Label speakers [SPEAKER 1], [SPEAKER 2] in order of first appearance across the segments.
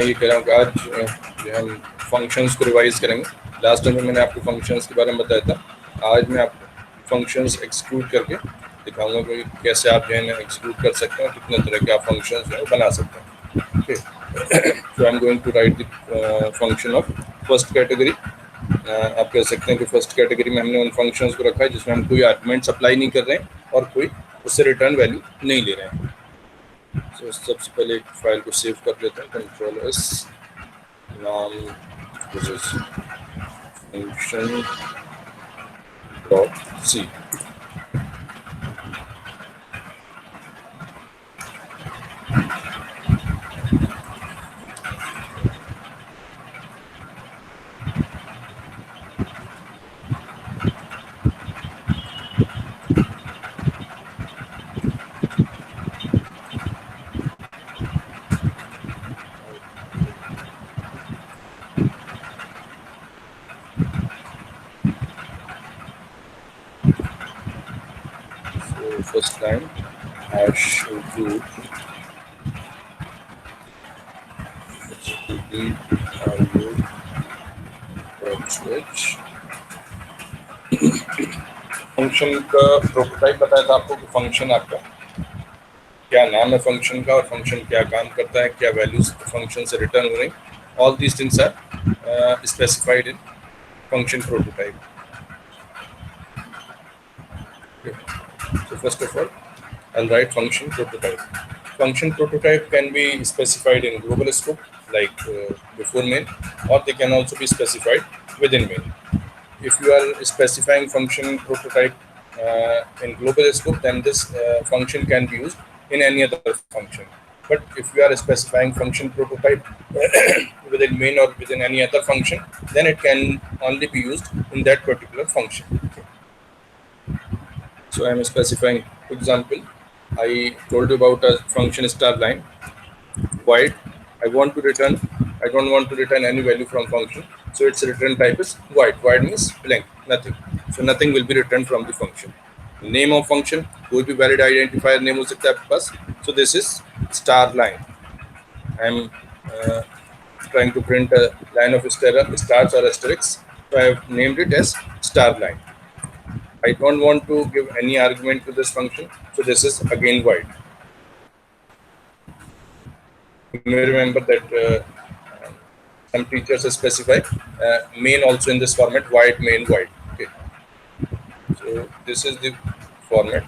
[SPEAKER 1] ये कह रहा हूँ कि आज जो हम फंक्शंस को रिवाइज करेंगे। लास्ट टाइम में मैंने आपको फंक्शंस के बारे में बताया था। आज मैं आपको फंक्शंस एक्सक्लूड करके दिखाऊंगा कि कैसे आप जो है ना एक्सक्लूड कर सकते हैं, कितने तरह के आप फंक्शंस जो है बना सकते हैं। Okay, so I am going to write the function of first category. आप कह सकते हैं कि फर्स्ट कैटेगरी में हमने उन फंक्शंस को रखा है जिसमें हम कोई आर्गुमेंट्स अप्लाई नहीं कर रहे हैं और कोई उससे रिटर्न वैल्यू नहीं ले रहे हैं। तो सबसे पहले एक फाइल को सेव कर लेते हैं, कंट्रोल एस, नाम this is function dot C. First line hash include switch। Function का प्रोटोटाइप बताया था आपको कि फंक्शन आपका क्या नाम है फंक्शन का और फंक्शन क्या काम करता है, क्या वैल्यूज फंक्शन से रिटर्न हो रही, all these things are specified in function prototype. So first of all, I'll write function prototype. Function prototype can be specified in global scope like before main, or they can also be specified within main. If you are specifying function prototype in global scope, then this function can be used in any other function. But if you are specifying function prototype within main or within any other function, then it can only be used in that particular function. So I am specifying, for example, I told you about a function star line void. I don't want to return any value from function. So its return type is void. Void means blank, nothing. So nothing will be returned from the function. Name of function, कोई भी valid identifier name हो सकता है आपके पास. So this is star line. I am trying to print a line of stars or asterisks. So I have named it as star line. I don't want to give any argument to this function, so this is again void. You may remember that some teachers specify main also in this format, void main void. Okay, so this is the format.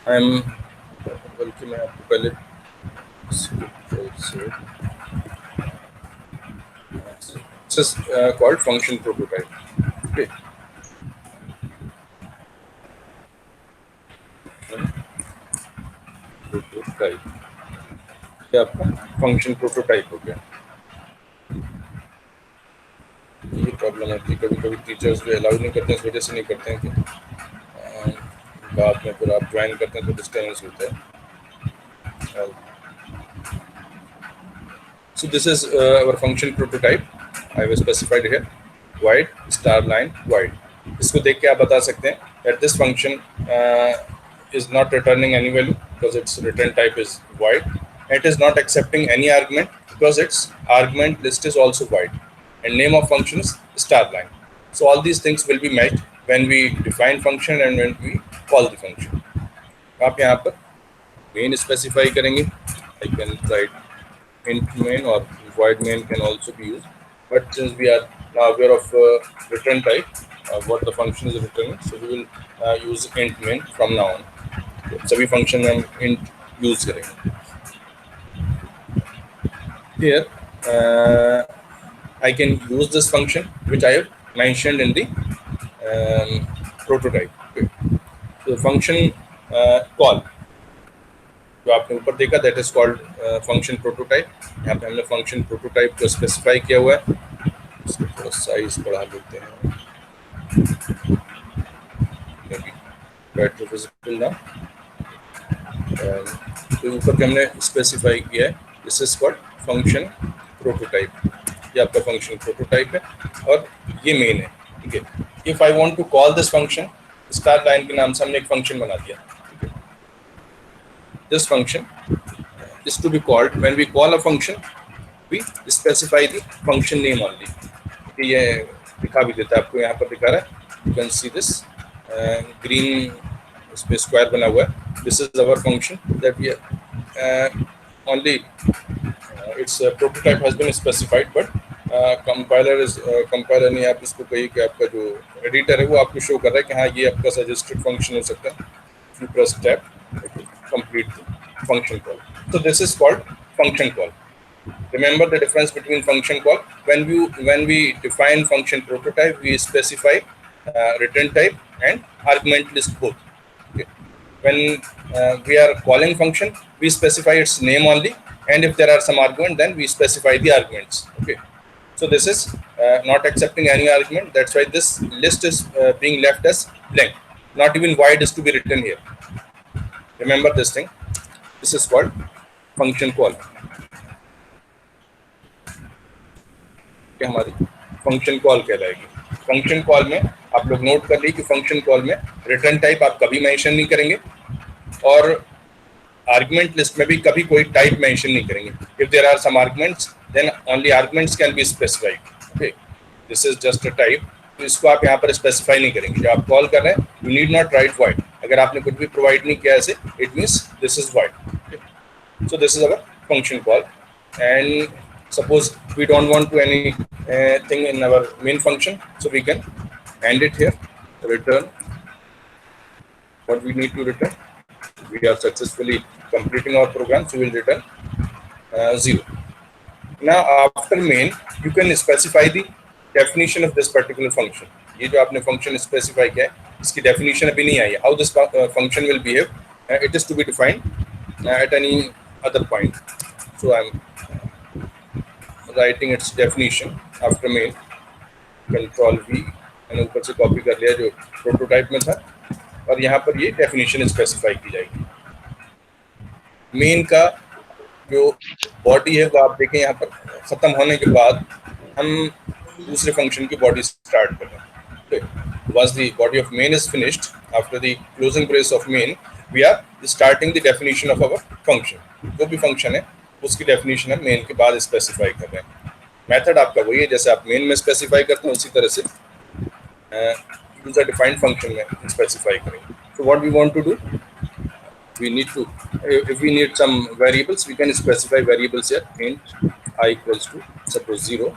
[SPEAKER 1] I am बल्कि मैं आपको पहले this is called function prototype. Okay. Prototype. ये आपका function prototype हो गया। ये problem आती है, कभी कभी टीचर्स भी अलाउ नहीं करते हैं, इस वजह से नहीं करते हैं कि बाद में फिर आप ज्वाइन करते हैं तो डिस्टर्बेंस होता है। So this is our function prototype. I have specified here void star line void. इसको देख के आप बता सकते हैं that this function is not returning any value because its return type is void. It is not accepting any argument because its argument list is also void, and name of function is star line. So all these things will be matched when we define function and when we call the function. आप यहाँ पर main specify करेंगे. I can write int main or void main can also be used, but since we are now aware of return type, what the function is returning, so we will use int main from now on. सभी function में हम int use करेंगे. Here I can use this function which I have mentioned in the prototype. Okay. So function call जो आपने ऊपर देखा that is called function prototype. यहाँ पे हमने function prototype को specify किया हुआ है. इसको थोड़ा size बढ़ा देते हैं, maybe better visible now. तो ऊपर के हमने specify किया है. This is called function prototype. ये आपका function prototype है और ये main है. ठीक है. If I want to call this function, star line के नाम से हमने एक फंक्शन बना दिया। This function is to be called when we call a function we specify the function name only। ये दिखा भी देता है आपको, यहाँ पर दिखा रहा है, you can see this green इस पे स्क्वायर बना हुआ है। This is our function that we only its prototype has been specified, but compiler ने आप इसको कही कि आपका जो एडिटर है वो आपको शो कर रहा है कि हाँ ये आपका सजेस्टेड फंक्शन हो सकता है। If you press tab, it will complete the function call. So this is called function call. Remember the difference between function call. When we define function prototype, we specify return type and argument list both. Okay. When we are calling function, we specify its name only, and if there are some argument, then we specify the arguments. Okay. So this is not accepting any argument. That's why this list is being left as blank. Not even void is to be written here. Remember this thing. This is called function call. कि हमारी function call कहलाएगी। Function call में आप लोग note कर लीजिए कि function call में रिटर्न टाइप आप कभी मेंशन नहीं करेंगे और आर्गुमेंट लिस्ट में भी कभी कोई टाइप मेंशन नहीं करेंगे। If there are some arguments then only arguments can be specified. Okay, this is just a type, तो इसको आप यहाँ पर स्पेसिफाई नहीं करेंगे। जब आप कॉल कर रहे हैं you need not right void. अगर आपने कुछ भी प्रोवाइड नहीं किया ऐसे, it means this is void. So this is our function call. And suppose we don't want to any thing in our main function, so we can end it here, return what we need to return. We are successfully completing our program, so we will return 0. Now after main you can specify the definition of this particular function. ये जो आपने function specify किया है इसकी definition अभी नहीं आई है। How this function will behave, it is to be defined at any other point. So I am writing its definition after main, control V, मैंने ऊपर से कॉपी कर लिया जो प्रोटोटाइप में था, और यहाँ पर ये डेफिनेशन स्पेसिफाई की जाएगी। मेन का जो बॉडी है वो आप देखें यहाँ पर खत्म होने के बाद हम दूसरे फंक्शन की बॉडी स्टार्ट कर रहे हैं। Once the body of main is finished, after the closing brace of main, we are starting the definition of our function. जो भी फंक्शन है उसकी डेफिनेशन हम मेन के बाद स्पेसिफाई कर रहे हैं। मेथड आपका वही है जैसे आप मेन में स्पेसिफाई करते हैं, उसी तरह से यूजर डिफाइंड फंक्शन में स्पेसिफाई करेंगे। So what we want to do, we need to, if we need some variables, we can specify variables here. Int I equals to suppose 0.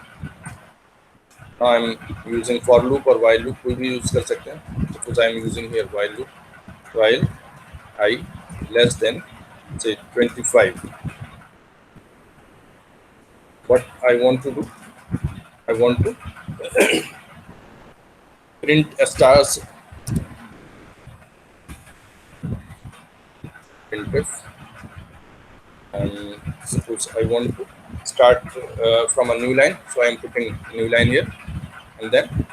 [SPEAKER 1] Now I am using for loop or while loop, कोई भी use कर सकते हैं। Suppose I am using here while loop, while I less than say 25. What I want to do, I want to print a stars printf, and suppose I want to start from a new line, so I am putting new line here, and then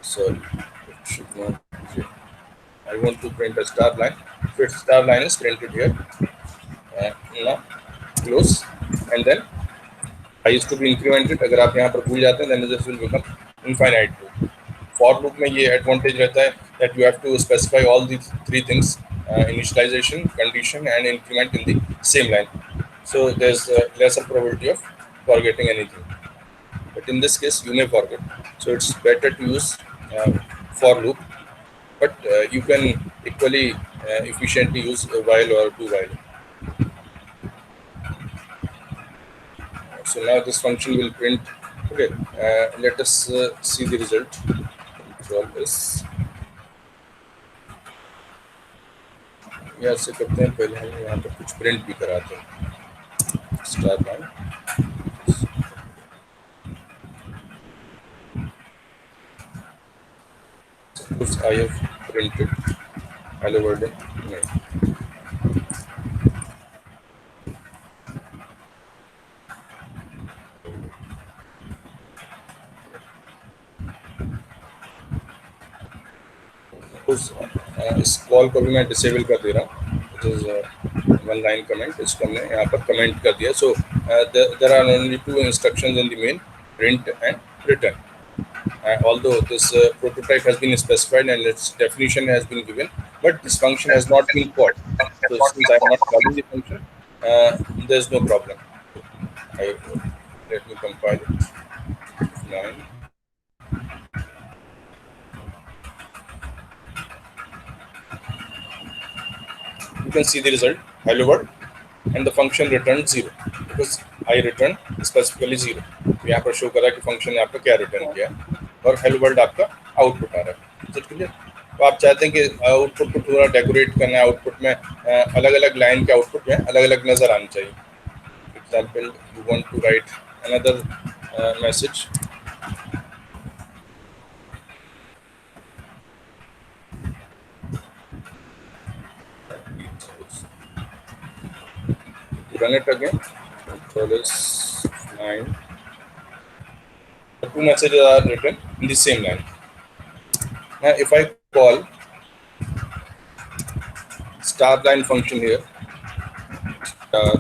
[SPEAKER 1] sorry, it should not be here. I want to print a star line, so its star line is printed here. Now close, and then I is to be incremented। अगर आप यहाँ पर भूल जाते हैं then this will become infinite loop। For loop में ये advantage रहता है that you have to specify all these three things, initialization, condition and increment in the same line, so there's lesser probability of forgetting anything, but in this case you may forget, so it's better to use for loop, but you can equally efficiently use a while or do while. So now this function will print. Okay, let us see the result. Control S. यहाँ से करते हैं, पहले हम यहाँ पर कुछ print भी कराते हैं। Star line, suppose I have printed hello world in main. इस कॉल को भी मैं डिसेबल कर दे रहा हूँ, it is one line comment, इसको हमने यहाँ पर कमेंट कर दिया। So there are only two instructions in the main, print and return. although this prototype has been specified and its definition has been given, but this function has not been called. So since I am not calling the function, there is no problem. Let me compile it. 9. You can see the result, hello world, and the function returned 0 because I returned specifically 0. तो यहाँ पर show कर रहा है कि function ने आपका क्या रिटर्न किया और हेलो वर्ल्ड आपका आउटपुट आ रहा है. Is it clear? तो आप चाहते हैं कि आउटपुट को थोड़ा डेकोरेट करना है, आउटपुट में अलग अलग लाइन के आउटपुट में अलग अलग नजर आना चाहिए. Example, you want to write another message. Run it again. So this 9. The 2 messages are written in the same line. Now, if I call star line function here, star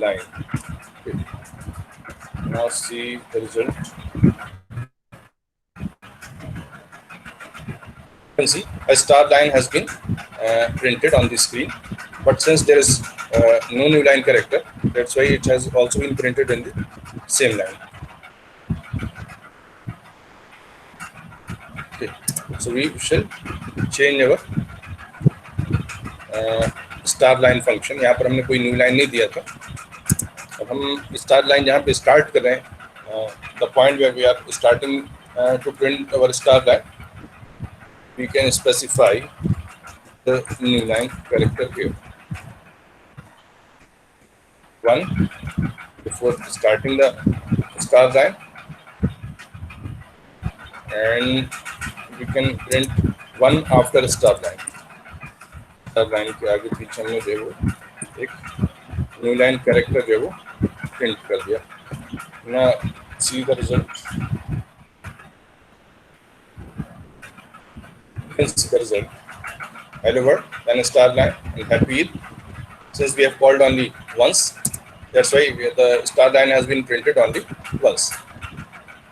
[SPEAKER 1] line. Okay. Now see the result. You can see a star line has been printed on the screen, but since there is no new line character, that's why it has also been printed in the same line. Okay, so we shall change our star line function. यहाँ पर हमने कोई new line नहीं दिया था. अब हम star line जहाँ पे स्टार्ट कर रहे हैं, the point where we are starting to print our star line, we can specify the new line character here. 1 before starting the star line, and we can print 1 after star line. Star line के आगे पीछे हमने जो वो एक new line character जो वो print कर दिया. Now see the result. You can see the result. Hello world, then star line, and happy Eid. Since we have called only once, that's why the star line has been printed only once.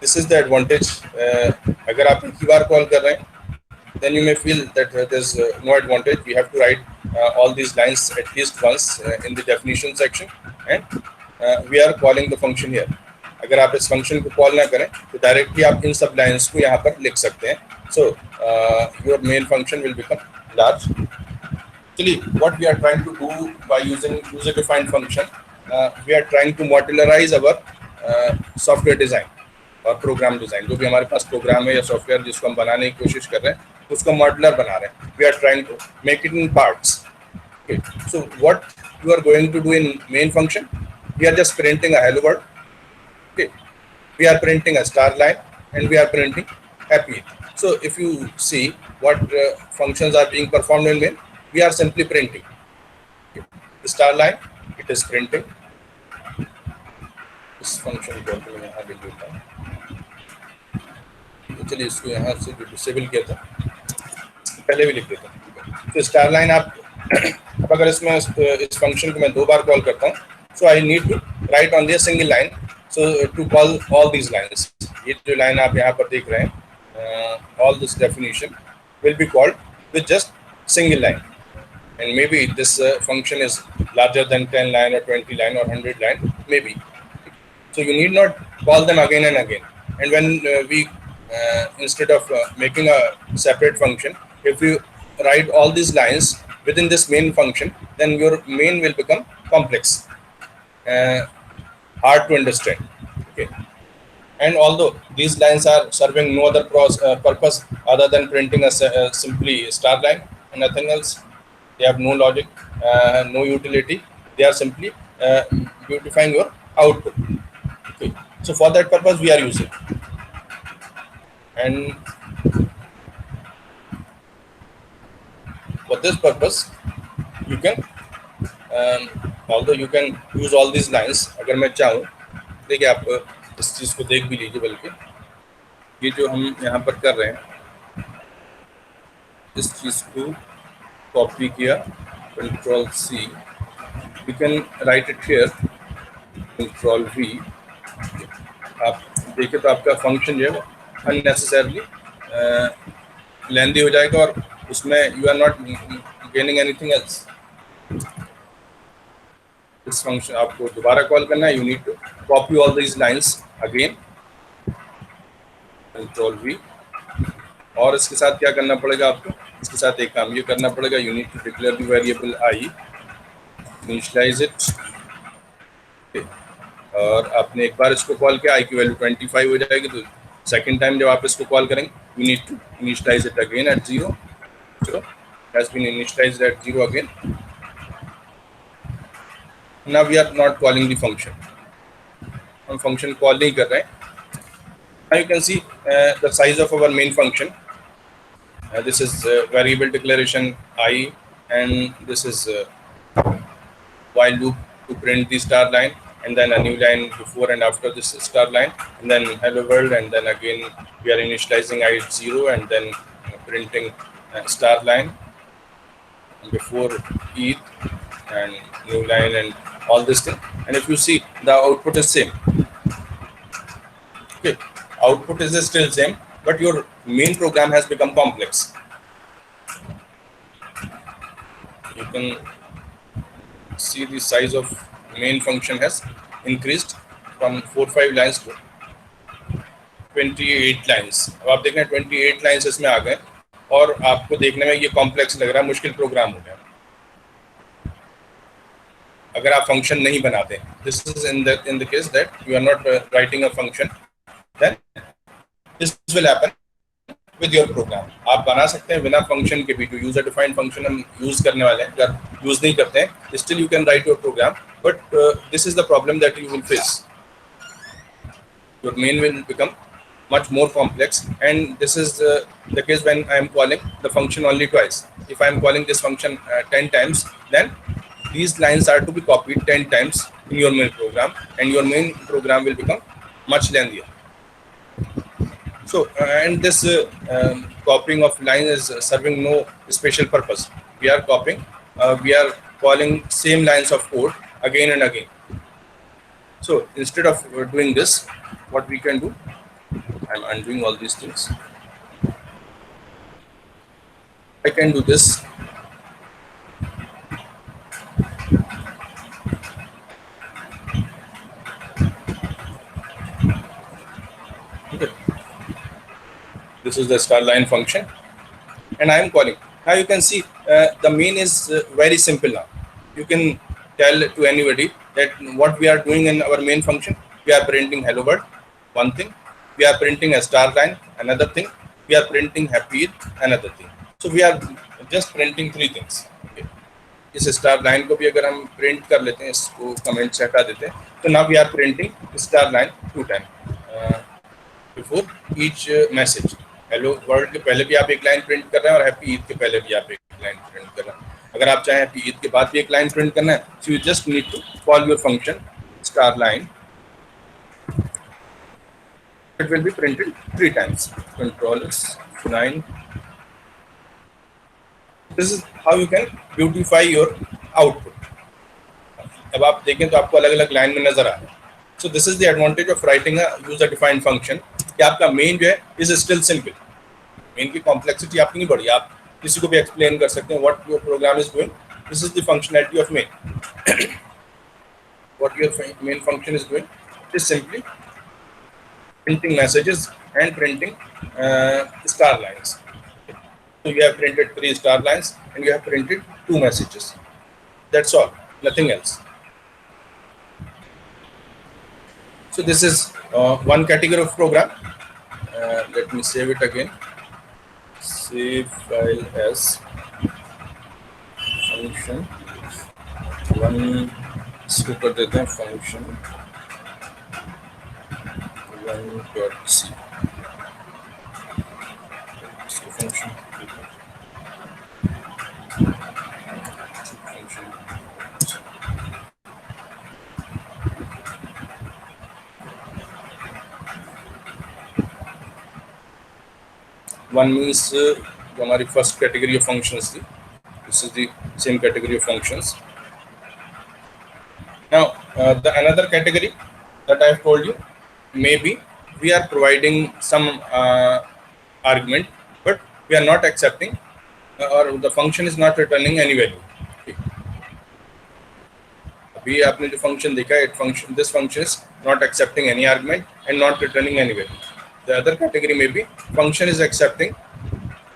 [SPEAKER 1] This is the advantage. अगर आप एक ही बार call कर रहे हैं, then you may feel that there's no advantage. We have to write all these lines at least once in the definition section, and we are calling the function here. अगर आप इस function को call ना करें तो directly आप इन सब lines को यहाँ पर लिख सकते हैं. So your main function will become large. Actually, what we are trying to do by using user-defined function, we are trying to modularize our software design और प्रोग्राम डिजाइन. जो भी हमारे पास प्रोग्राम है या सॉफ्टवेयर जिसको हम बनाने की कोशिश कर रहे हैं, उसको मॉड्यूलर बना रहे हैं. We are trying to make it in parts. Okay, so what you are going to do in main function, we are just printing a hello world. Okay, we are printing a star line and we are printing happy. So if you see what functions are being performed in main, we are simply printing. Okay. The star line, it is printing. इस function को मैं यहाँ लिख देता हूँ. चलिए इसको यहाँ से डिसेबल किया था, पहले भी लिख देता हूँ. तो स्टार लाइन आप अब अगर इसमें इस फंक्शन को मैं 2 बार कॉल करता हूँ, so I need to write on the single line. So to call all these lines, ये जो लाइन आप यहाँ पर देख रहे हैं, all this definition will be called with just single line. And maybe this function is larger than 10 line or 20 line or 100 line, maybe. So you need not call them again and again. And when we instead of making a separate function, if you write all these lines within this main function, then your main will become complex, hard to understand. Okay. And although these lines are serving no other purpose other than printing a simply star line and nothing else, they have no logic, no utility. They are simply beautifying your output. Okay. So for that purpose we are using. And for this purpose you can although you can use all these lines. अगर मैं चाहूँ, देखिए आप इस चीज़ को देख भी लीजिए, बल्कि ये जो हम यहाँ पर कर रहे हैं, इस चीज़ को कॉपी किया, Ctrl C, we can write it here, Ctrl V. आप देखिए तो आपका फंक्शन जो है वो अननेसेसरली लेंदी हो जाएगा और उसमें you are not gaining anything else. इस फंक्शन आपको दोबारा कॉल करना है, you need to copy all these lines again, control V. और इसके साथ क्या करना पड़ेगा आपको, इसके साथ एक काम ये करना पड़ेगा, you need to declare the variable I, initialize it. और आपने एक बार इसको कॉल किया, आई की वैल्यू 25 हो जाएगी, तो सेकंड टाइम जब आप इसको कॉल करेंगे you need to initialize it again at 0। So has been initialized at 0 again. Now we are not calling the function. हम function call नहीं कर रहे हैं. Now you can see the size of our main function. This is variable declaration I, and this is while loop to print the star line, and then a new line before and after this star line, and then hello world, and then again we are initializing I at 0, and then printing star line before ETH and new line and all this thing. And if you see, the output is same. Okay, output is still same, but your main program has become complex. You can see the size of main function has increased from 4-5 lines to 28 lines. अब आप देख रहे हैं 28 lines इसमें आ गए और आपको देखने में ये कॉम्प्लेक्स लग रहा है, मुश्किल प्रोग्राम हो गया अगर आप फंक्शन नहीं बनाते। This is in the case that you are not writing a function, then this will happen with your program. आप बना सकते हैं बिना फंक्शन के भी, जो यूजर डिफाइंड फंक्शन हम यूज करने वाले हैं अगर यूज नहीं करते हैं, still you can write your program, but this is the problem that you will face. Your main will become much more complex, and this is the case when I am calling the function only twice. If I am calling this function 10 times, then these lines are to be copied 10 times in your main program, and your main program will become much lengthier. So and this copying of line is serving no special purpose. We are copying, we are calling same lines of code again and again. So instead of doing this, what we can do, I'm undoing all these things. I can do this. Okay. This is the star line function, and I am calling. Now you can see the main is very simple now. You can tell to anybody that what we are doing in our main function. We are printing hello world, one thing. We are printing a star line, another thing. We are printing happy ETH, another thing. So we are just printing 3 things. Okay. इस star line को भी अगर हम print कर लेते हैं, इसको comment से हटा देते हैं, तो now we are printing star line 2 time before each message. Hello world के पहले भी आप एक लाइन प्रिंट कर रहे हैं और हैप्पी ईद के पहले भी आप एक लाइन प्रिंट कर रहे हैं। अगर आप चाहें हैप्पी ईद के बाद भी एक लाइन प्रिंट करना है, so you just need to call your function star line. It will be printed 3 times. Control is 9. This is how you can beautify your output. अब आप देखें तो आपको अलग अलग लाइन में नजर आ रहा है. So this is the advantage of writing a user defined function. कि आपका मेन जो है is still simple. मेन की complexity आपकी नहीं बढ़ी. आप किसी को भी explain कर सकते हैं what your program is doing. This is the functionality of main. What your main function is doing is simply printing messages and printing star lines. So you have printed 3 star lines and you have printed 2 messages. That's all, nothing else. So this is one category of program. Let me save it again. Save file as function one. इसको कर देते हैं function one.c. इसको function one means जो हमारी first category of functions थी. This is the same category of functions. Now the another category that I have told you may be we are providing some argument, but we are not accepting or the function is not returning any value. अभी आपने जो function देखा है, this function is not accepting any argument and not returning any value. The other category may be function is accepting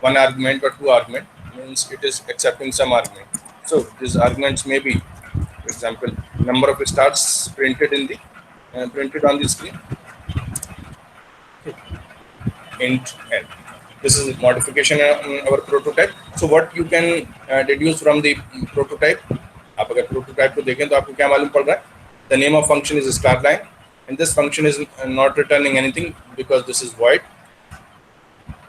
[SPEAKER 1] one argument or two argument, means it is accepting some argument. So these arguments may be, for example, number of stars printed in the printed on the screen, int n. This is modification in our prototype. So what you can deduce from the prototype, आप अगर prototype को देखें तो आपको क्या मालूम पड़ रहा है? The name of function is star line, and this function is not returning anything because this is void.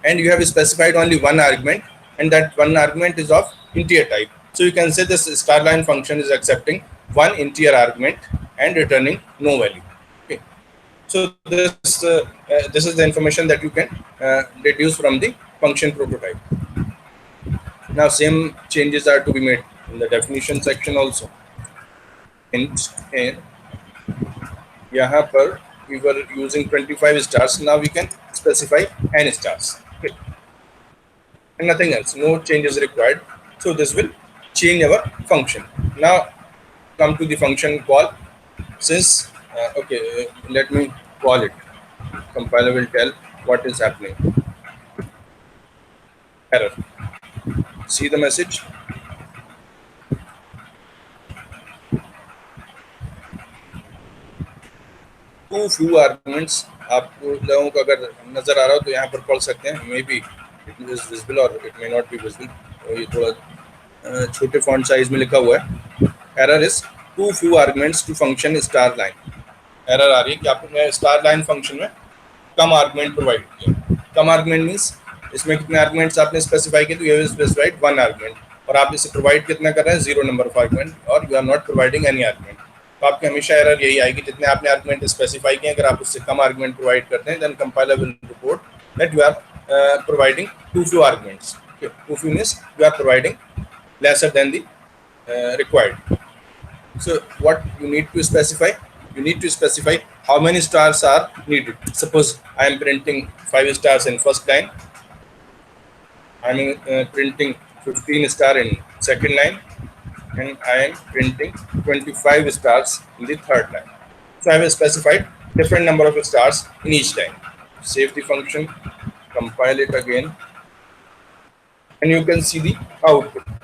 [SPEAKER 1] And you have specified only one argument, and that one argument is of integer type. So you can say this star line function is accepting one integer argument and returning no value. Okay. So this is the information that you can deduce from the function prototype. Now same changes are to be made in the definition section also. Int n. यहाँ पर we were using 25 stars. Now we can specify n stars. Okay. And nothing else. No changes required. So this will change our function. Now come to the function call. Since okay, let me call it. Compiler will tell what is happening. Error. See the message. Too few arguments. आपको लोगों को अगर नजर आ रहा हो तो यहाँ पर पढ़ सकते हैं. May be it is visible और it may not be visible. ये थोड़ा छोटे फॉन्ट साइज में लिखा हुआ है. Error is too few arguments to function star line. Error आ रही है कि आपने स्टार लाइन फंक्शन में कम आर्गुमेंट प्रोवाइड किया. कम आर्गुमेंट मीन्स इसमें कितने आर्गुमेंट्स आपने स्पेसिफाई किए, तो you have specified one argument और आप इसे प्रोवाइड कितना कर रहे हैं, जीरो नंबर ऑफ आर्गुमेंट, और you are not providing any argument. तो आपकी हमेशा एरर यही आएगी जितने आपने आर्गुमेंट स्पेसिफाई किए, अगर आप उससे कम आर्गुमेंट प्रोवाइड करते हैं then compiler will report that you are providing too few arguments. Too few means you are providing lesser than the required. So what you need to specify? You need to specify how many stars are needed. Suppose I am printing 5 stars in first line. I am printing 15 star in second line, and I am printing 25 stars in the third line. So I have specified different number of stars in each line. Save the function, compile it again, and you can see the output.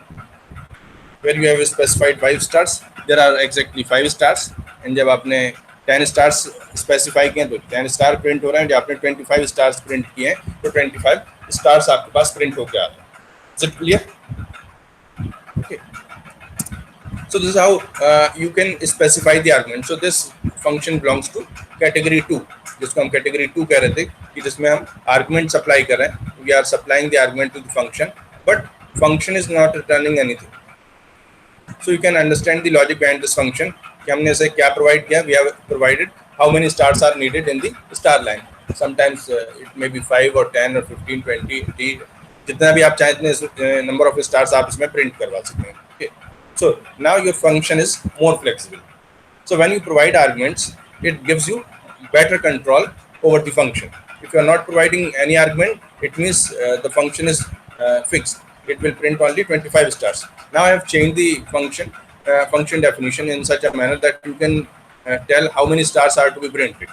[SPEAKER 1] Where you have specified 5 stars, there are exactly 5 stars, and जब आपने 10 stars specify किए तो 10 star print हो रहे हैं. जब आपने 25 stars print किए हैं तो 25 stars आपके पास print होके आ रहे हैं. Is it clear? Okay. So this is how you can specify the argument. So this function belongs to category 2, जिसको हम category 2 कह रहे थे, कि जिसमें हम argument supply कर रहे हैं. We are supplying the argument to the function, but function is not returning anything. So you can understand the logic behind this function. कि हमने इसे क्या provide किया? We have provided how many stars are needed in the star line. Sometimes it may be 5 or 10 or 15, 20, 80. जितना भी आप चाहें इतने number of stars आप इसमें print करवा सकते हैं. Okay. So now your function is more flexible. So when you provide arguments, it gives you better control over the function. If you are not providing any argument, it means the function is fixed. It will print only 25 stars. Now I have changed the function definition in such a manner that you can tell how many stars are to be printed.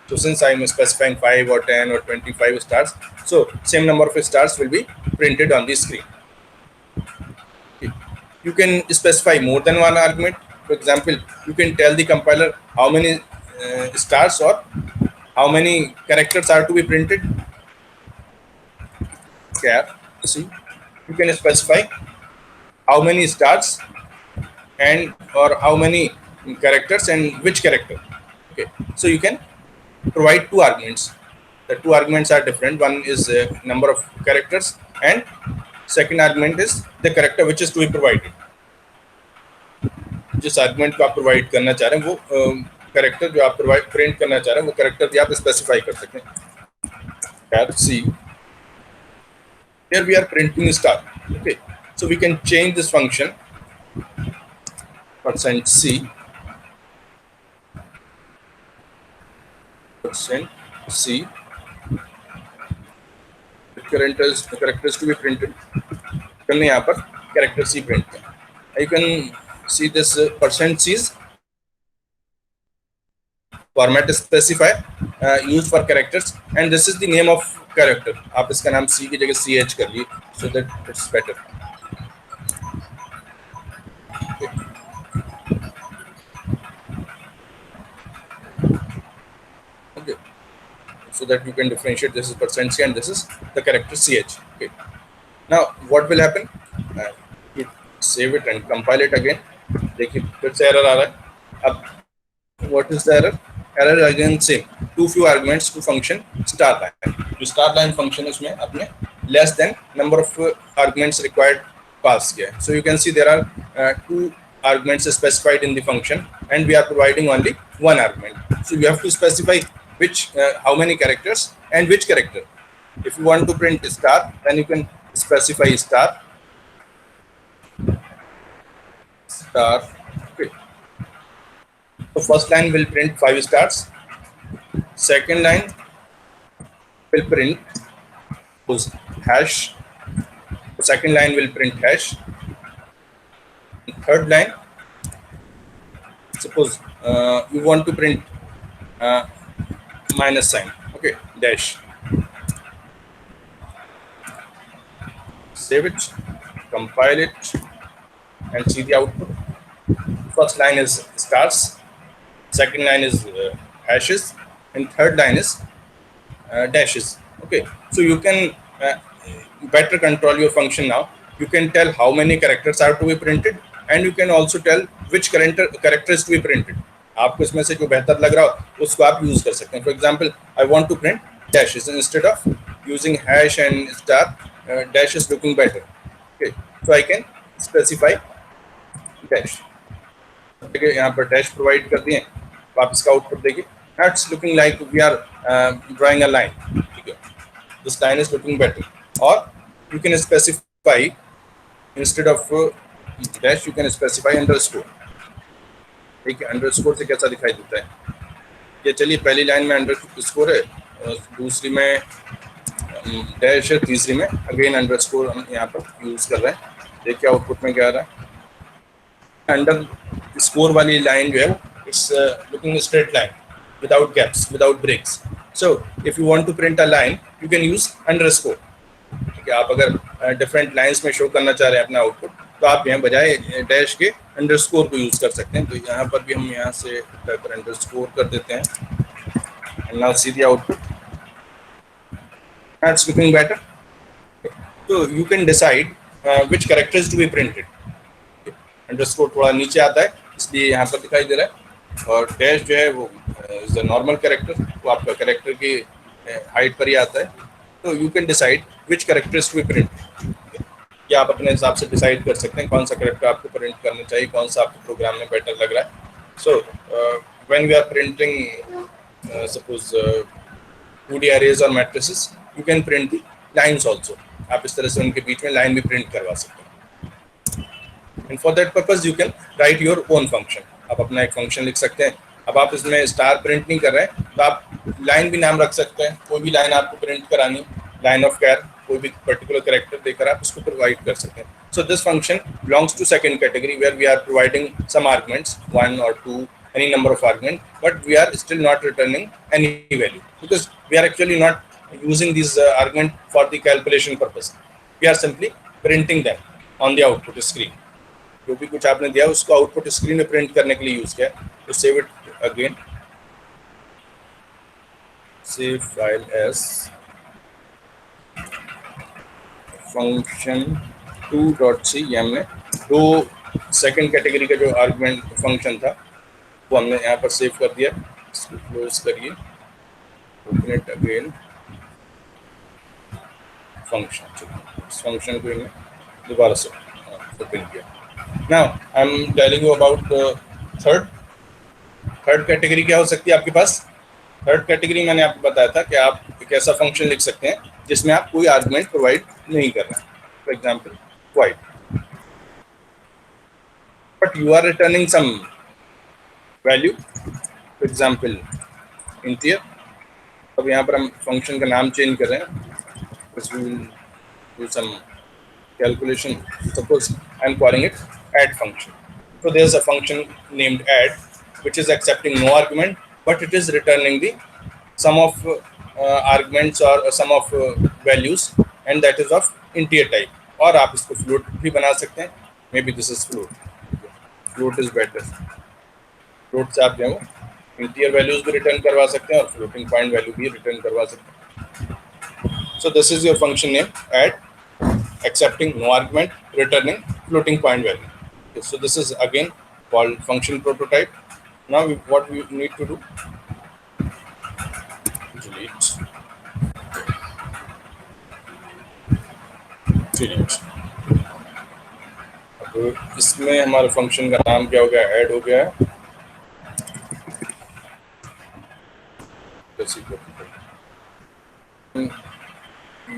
[SPEAKER 1] So since I am specifying 5 or 10 or 25 stars, so same number of stars will be printed on the screen. You can specify more than one argument. For example, you can tell the compiler how many stars or how many characters are to be printed. Char, see, you can specify how many stars and or how many characters and which character. Okay, so you can provide two arguments. The two arguments are different. One is number of characters, and second argument is the character which is to be provided. जिस argument को आप provide करना चाह रहे हैं वो character जो आप प्रोवाइड प्रिंट करना चाह रहे हैं वो कैरेक्टर भी आप स्पेसिफाई कर सकते हैं. See, here we are printing star. Okay, so we can change this function %c %. C, characters to be printed. हमने यहाँ पर character C print किया. You can see this %C is format specify used for characters, and this is the name of character. आप इसका नाम C की जगह CH कर लीजिए, so that it's better. Okay. So that you can differentiate, this is %C and this is the character CH. Okay. Now what will happen? You save it and compile it again. देखिए फिर से error आ रहा है. अब what is the error? Error again same. Too few arguments to function star line. जो star line function है उसमें आपने less than number of arguments required pass किया है. So you can see there are two arguments specified in the function, and we are providing only one argument. So you have to specify which how many characters and which character. If you want to print star, then you can specify star. Okay. So first line will print 5 stars. Second line will print hash. The second line will print hash. Third line, suppose you want to print minus sign, okay, dash. Save it, compile it, and see the output. First line is stars, second line is hashes, and third line is dashes. Okay, so you can better control your function now. You can tell how many characters are to be printed, and you can also tell which character is to be printed. आपको इसमें से जो बेहतर लग रहा हो उसको आप यूज कर सकते हैं. For example, I want to print dashes instead of using hash and star. Dash is looking better. Okay, so I can specify dash. देखिए यहाँ पर dash provide कर दिए. आप इसका output देखिए. That's looking like we are drawing a line. ठीक है. This line is looking better. Or you can specify instead of dash, you can specify underscore. ठीक है, अंडरस्कोर से कैसा दिखाई देता है ये चलिए. पहली लाइन में अंडरस्कोर है, दूसरी में डैश है, तीसरी में अगेन अंडरस्कोर हम यहाँ पर यूज कर रहे हैं. देखिए आउटपुट में क्या आ रहा है. अंडरस्कोर वाली लाइन जो है it's looking straight line without gaps, without breaks. So if you want to print a line you can use underscore. ठीक है, आप अगर डिफरेंट लाइंस में शो करना चाह रहे हैं अपना आउटपुट तो आप यहाँ बजाय डैश के अंडरस्कोर को यूज कर सकते हैं. तो यहाँ पर भी हम यहाँ से अंडरस्कोर कर देते हैं. And now see the output. That's looking better. तो you can decide which characters to be printed. Underscore थोड़ा नीचे आता है इसलिए यहाँ पर दिखाई दे रहा है, और डैश जो है वो इज द नॉर्मल कैरेक्टर, वो आपका कैरेक्टर की हाइट पर ही आता है. तो you can decide which characters to be printed. या आप अपने हिसाब से डिसाइड कर सकते हैं कौन सा कैरेक्टर आपको प्रिंट करना चाहिए, कौन सा आपके प्रोग्राम में बेटर लग रहा है. So when we are printing suppose 2D arrays और matrices, you can print the lines also. आप इस तरह से उनके बीच में लाइन भी प्रिंट करवा सकते हैं. And for that purpose you can write your own function. आप अपना एक फंक्शन लिख सकते हैं. अब आप इसमें स्टार प्रिंट नहीं कर रहे हैं तो आप लाइन भी नाम रख सकते हैं. कोई भी लाइन आपको प्रिंट करानी, लाइन ऑफ कैर, कोई भी पर्टिकुलर कैरेक्टर देकर आप उसको प्रोवाइड कर सकते हैं. So this function belongs to second category where we are providing some arguments, 1 or 2, any number of arguments, but we are still not returning any value because we are actually not using these argument for the calculation purpose. We are simply printing them on the output screen. जो भी कुछ आपने दिया उसको output screen में print करने के लिए यूज किया. तो save it again. Save file as function 2.c. ये हमने दो सेकंड कैटेगरी का जो आर्गुमेंट फंक्शन था वो हमने यहाँ पर सेव कर दिया. इसको क्लोज करिए, ओपन इट अगेन. फंक्शन को हमने दोबारा से ओपन किया. Now I am telling you about third category. क्या हो सकती है आपके पास? थर्ड कैटेगरी मैंने आपको बताया था कि आप एक ऐसा फंक्शन लिख सकते हैं जिसमें आप कोई आर्गुमेंट प्रोवाइड नहीं कर रहे हैं. For example void, but you are returning some value, for example integer. अब अब यहाँ पर हम फंक्शन का नाम चेंज कर रहे हैं. We will do some calculation. Suppose I am calling it add function. So there is a function named add, which is accepting no argument, but it is returning the sum of arguments or sum of values, and that is of integer type. और आप इसको float भी बना सकते हैं. Maybe this is float. Float is better. Float से आप जो है integer values भी return करवा सकते हैं और floating point value भी return करवा सकते हैं. So this is your function name add, accepting no argument, returning floating point value. Okay, so this is again called function prototype. Now what we need to do, delete. अब इसमें हमारे function का नाम क्या हो गया, ऐड हो गया है.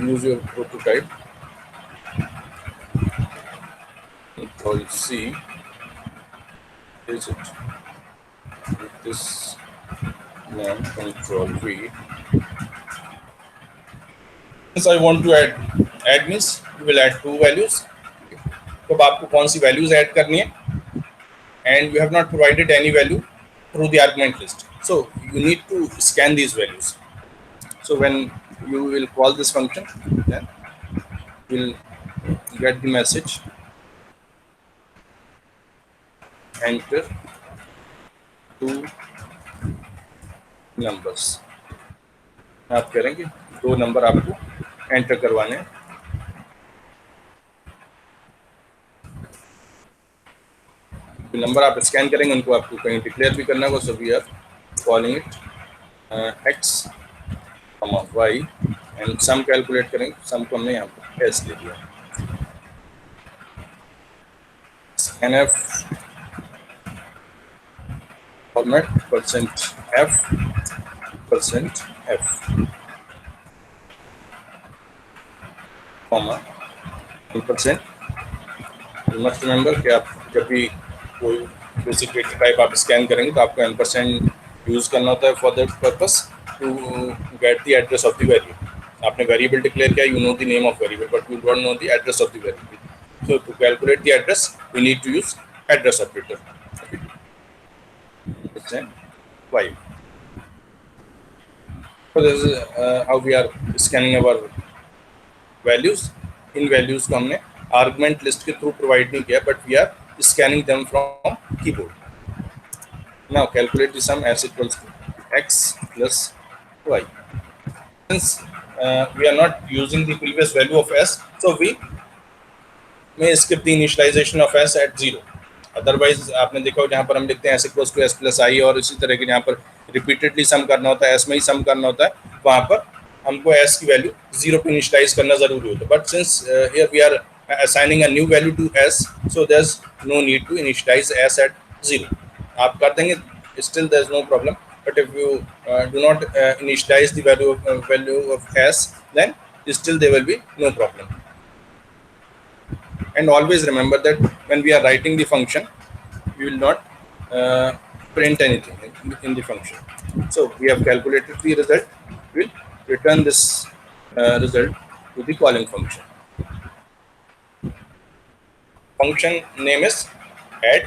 [SPEAKER 1] Use your prototype. Control C. Is it with this name? Control V. Since I want to add means you will add two values. तो आपको कौन सी values add करनी है? And you have not provided any value through the argument list. So you need to scan these values. So when you will call this function, then you will get the message. Enter two numbers. आप करेंगे दो number आपको enter करवाने हैं. Number आप scan करेंगे उनको आपको कहीं डिक्लेयर भी करना होगा. So we are calling it X Y and sum calculate करेंगे. सम को हमने यहाँ पर एस ले दिया. scanf format %f comma %. You must remember कि आप जब भी कोई बेसिक डेटा टाइप आप स्कैन करेंगे तो आपको %, यूज करना होता है for that purpose to get the address of the variable. आपने वेरिएबल डिक्लेयर किया, you know the name of variable but you don't know the address of the variable. So to calculate the address, we need to use address operator. %y. So this is how we are scanning our values. In values को हमने argument list के through provide नहीं किया, but we are scanning them from keyboard. Now calculate the sum as equals to x plus y. Since we are not using the previous value of s, so we may skip the initialization of s at 0. Otherwise आपने देखा जहाँ पर हम लिखते हैं s equals to s plus i और इसी तरह के जहाँ पर रिपीटेडली सम करना होता है, s में ही सम करना होता है, वहाँ पर हमको s की वैल्यू 0 पे इनिशियलाइज करना जरूरी होता है. But since here we are assigning a new value to s, so there's no need to initialize s at 0. आप कर देंगे, still there's no problem. But if you do not initialize the value of s, then still there will be no problem. And always remember that when we are writing the function, we will not print anything in the function. So we have calculated the result. We will return this result to the calling function. Function name is add,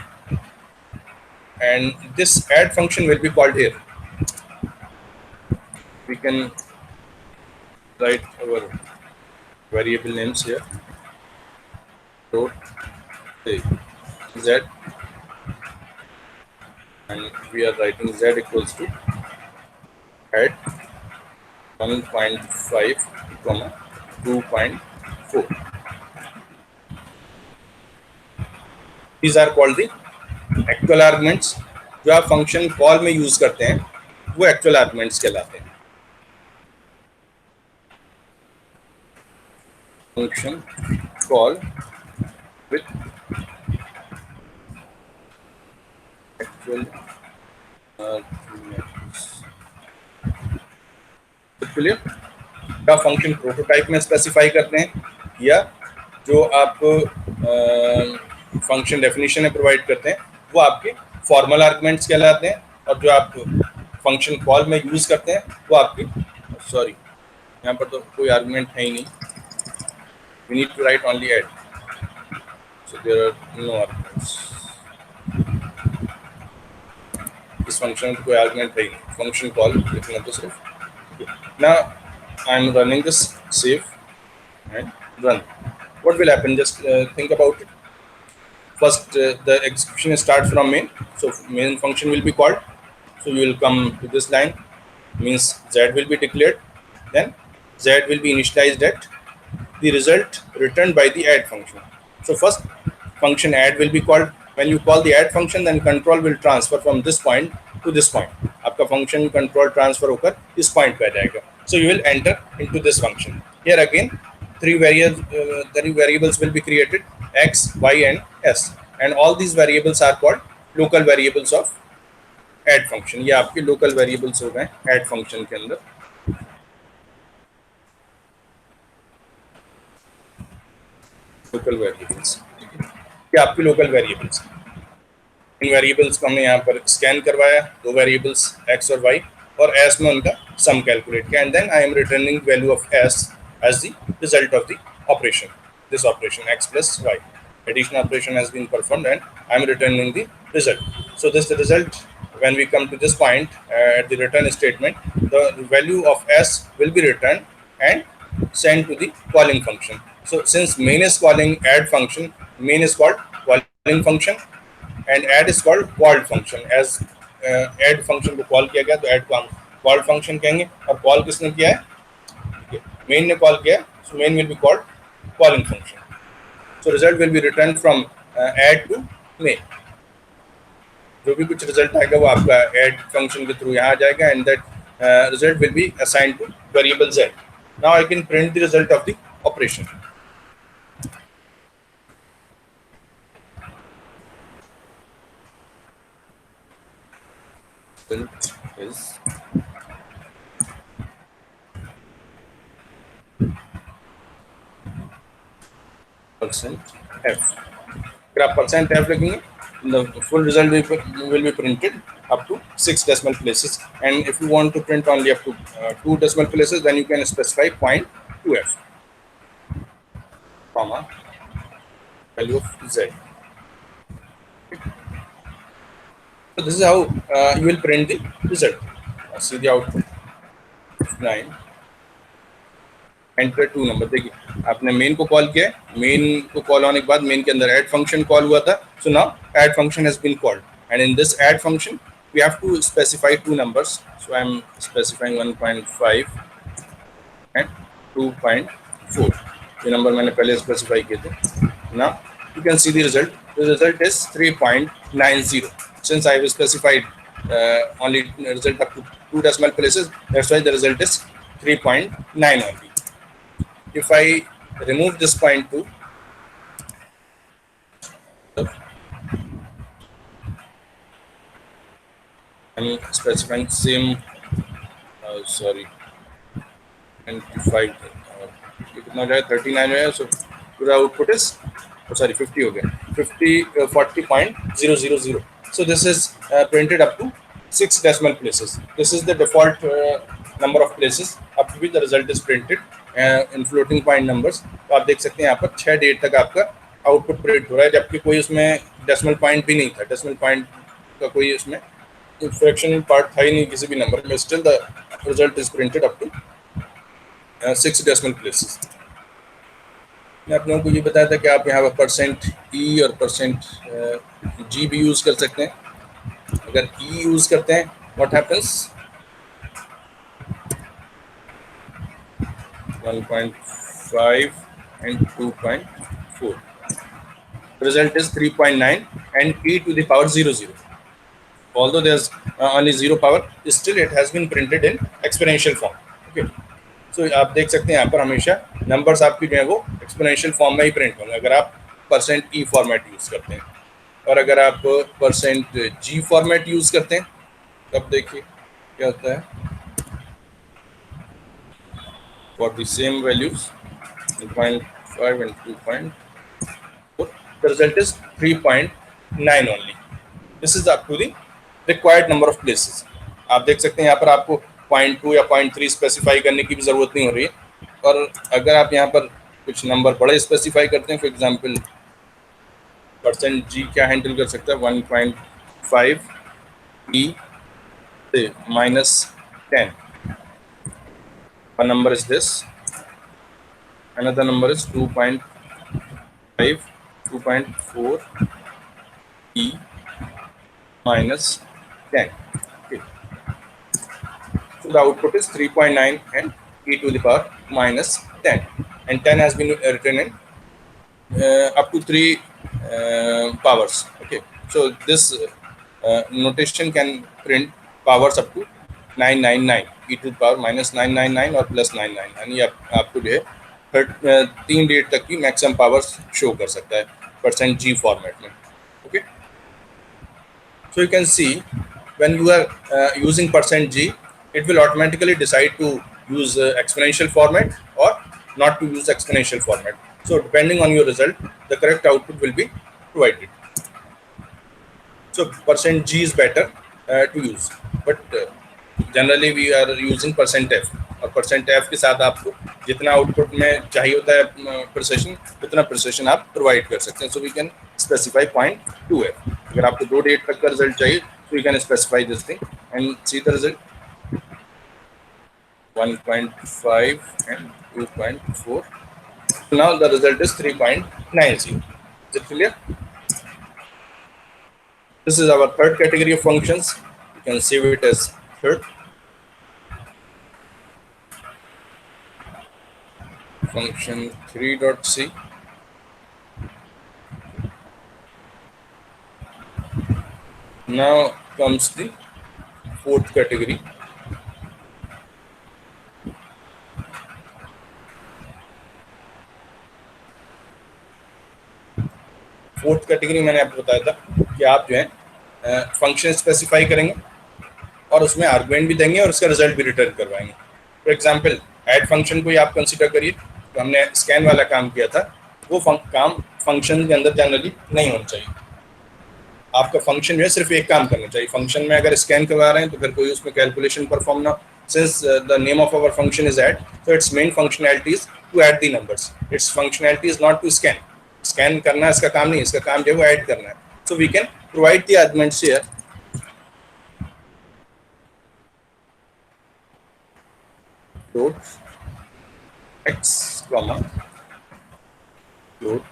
[SPEAKER 1] and this add function will be called here. We can write our variable names here. Z, and we are writing z equals to add 1.5 comma 2.4. These are called the actual arguments. जो आप function call में use करते हैं वो actual arguments कहलाते हैं. Function call with actual arguments. Clear? क्या function prototype में स्पेसिफाई करते हैं या जो आप फंक्शन डेफिनेशन में प्रोवाइड करते हैं वो आपके फॉर्मल आर्गुमेंट्स कहलाते हैं, और जो आप फंक्शन कॉल में यूज करते हैं वो आपके सॉरी, यहाँ पर तो कोई आर्गुमेंट है ही नहीं, we need to write only add, so there are no arguments. इस फंक्शन में कोई आर्गुमेंट है ही नहीं, फंक्शन कॉल लिखना तो सिर्फ। ना I am running this, save and run. What will happen? Just think about it. First, the execution starts from main. So main function will be called. So you will come to this line, means z will be declared. Then z will be initialized at the result returned by the add function. So first function add will be called. When you call the add function, then control will transfer from this point to this point. आपका function control transfer होकर इस point पे आ जाएगा. So you will enter into this function. Here again, three variables will be created: x, y, and s, and all these variables are called local variables of add function. ये आपके local variables हो गए add function के अंदर. local variables क्या आपके local variables, इन variables को हमने यहाँ पर स्कैन करवाया, दो वेरिएबल्स x और y, और s में उनका सम कैलकुलेट किया, and then I am returning value of s as the result of the operation, this operation x plus y. Addition operation has been performed and I am returning the result. So this result, when we come to this point at the return statement, the value of s will be returned and sent to the calling function. So since main is calling add function, main is called calling function and add is called called function. As add function को call किया गया तो add को हम called function कहेंगे, और call किसने किया है? Main ने call किया, so main will be called calling function. So result will be returned from add to main. जो भी कुछ result आएगा वो आपका add function के through यहाँ आ जाएगा, and that result will be assigned to variable z. Now I can print the result of the operation. Result is %f. अगर आप %f लिखेंगे, the full result will be printed up to 6 decimal places, and if you want to print only up to 2 decimal places, then you can specify 0.2f, comma value of z. So this is how you will print the result. See the output 9. Enter 2 number. देखिए आपने main को call किया है, main को call होने के बाद main के अंदर ऐड फंक्शन कॉल हुआ था. So now add function has been called, and in this add function we have to specify 2 numbers. So I am specifying 1.5 and 2.4. ये नंबर मैंने पहले स्पेसिफाई किए थे. Now you can see the result. The result is 3.90. Since I have specified only result up to 2 decimal places, that's why the result is 3.9 only. If I remove this 0.2, I'm specifying same, sorry, 25, कितना जाए 39 है, so पूरा output is, sorry 50 हो गया, 40.000. So this is printed up to 6 decimal places. This is the default number of places up to which the result is printed in floating point numbers. तो आप देख सकते हैं यहाँ पर 6 डेट तक आपका आउटपुट प्रिंट हो रहा है, जबकि कोई उसमें डेसिमल पॉइंट भी नहीं था. डेसिमल पॉइंट का कोई उसमें फ्रैक्शनल पार्ट था ही नहीं किसी भी नंबर में. Still the result is printed up to 6 decimal places. मैं आप लोगों को ये बताया था कि आप यहाँ पर %e और %g भी यूज़ कर सकते हैं. अगर e यूज़ करते हैं, what happens, 1.5 and 2.4. The result is 3.9 and e to the power 00. Although there's only 0 power, still it has been printed in exponential form. Okay. So आप देख सकते हैं यहाँ पर हमेशा नंबर्स आपकी जो है वो एक्सपोनेंशियल फॉर्म में ही प्रिंट होंगे अगर आप %e फॉर्मेट यूज़ करते हैं. और अगर आप %g फॉर्मेट यूज़ करते हैं, तब देखिए क्या होता है. For the same values, 1.5 and 2.4, the result is 3.9 only. This is up to the required number of places. आप देख सकते हैं यहाँ पर आपको 0.2 या 0.3 स्पेसिफाई करने की भी ज़रूरत नहीं हो रही है। और अगर आप यहाँ पर कुछ नंबर बड़े स्पेसिफाई करते हैं, फॉर एग्जांपल परसेंट जी क्या हैंडल कर सकता है, 1.5 ई से -10, one number is this, another number is 2.5, 2.4 e -10. Okay. So the output is 3.9 and e to the power -10, and 10 has been written in up to 3 powers. Okay, so this notation can print powers up to 999, e to the power -999 और +999, यानी आपको जो है 3 date तक की maximum powers show कर सकता है परसेंट जी फॉर्मेट में. Okay, so you can see when you are using percent g, it will automatically decide to use exponential format or not to use exponential format. So depending on your result, the correct output will be provided. So percent g is better to use, but generally we are using percent f, और percent F के साथ आपको जितना output में चाहिए होता है precision, उतना प्रिसिशन आप प्रोवाइड कर सकते हैं. So we can specify 0.2f. अगर आपको 2 डेट तक का रिजल्ट चाहिए तो we can specify this thing and see the result 1.5 and 2.4. Now the result is 3.90. Is it clear? This is our third category of functions. You can save it as third. Function 3.c. Now comes the fourth category. Fourth category मैंने आपको बताया था कि आप जो है function specify करेंगे और उसमें आर्गुमेंट भी देंगे और उसका रिजल्ट भी रिटर्न करवाएंगे. फॉर एग्जांपल ऐड फंक्शन को ही आप कंसीडर करिए. तो हमने स्कैन वाला काम किया था, वो काम फंक्शन के अंदर जनरली नहीं होना चाहिए. आपका फंक्शन जो है सिर्फ एक काम करना चाहिए. फंक्शन में अगर स्कैन करवा रहे हैं तो फिर कोई उसमें कैलकुलेशन परफॉर्म ना. Since the name of our function is add, so its main functionality is to add the numbers. Its functionality is not to scan. Scan करना इसका काम नहीं, इसका काम जो है वो ऐड करना है. So we can provide the arguments here. float x comma float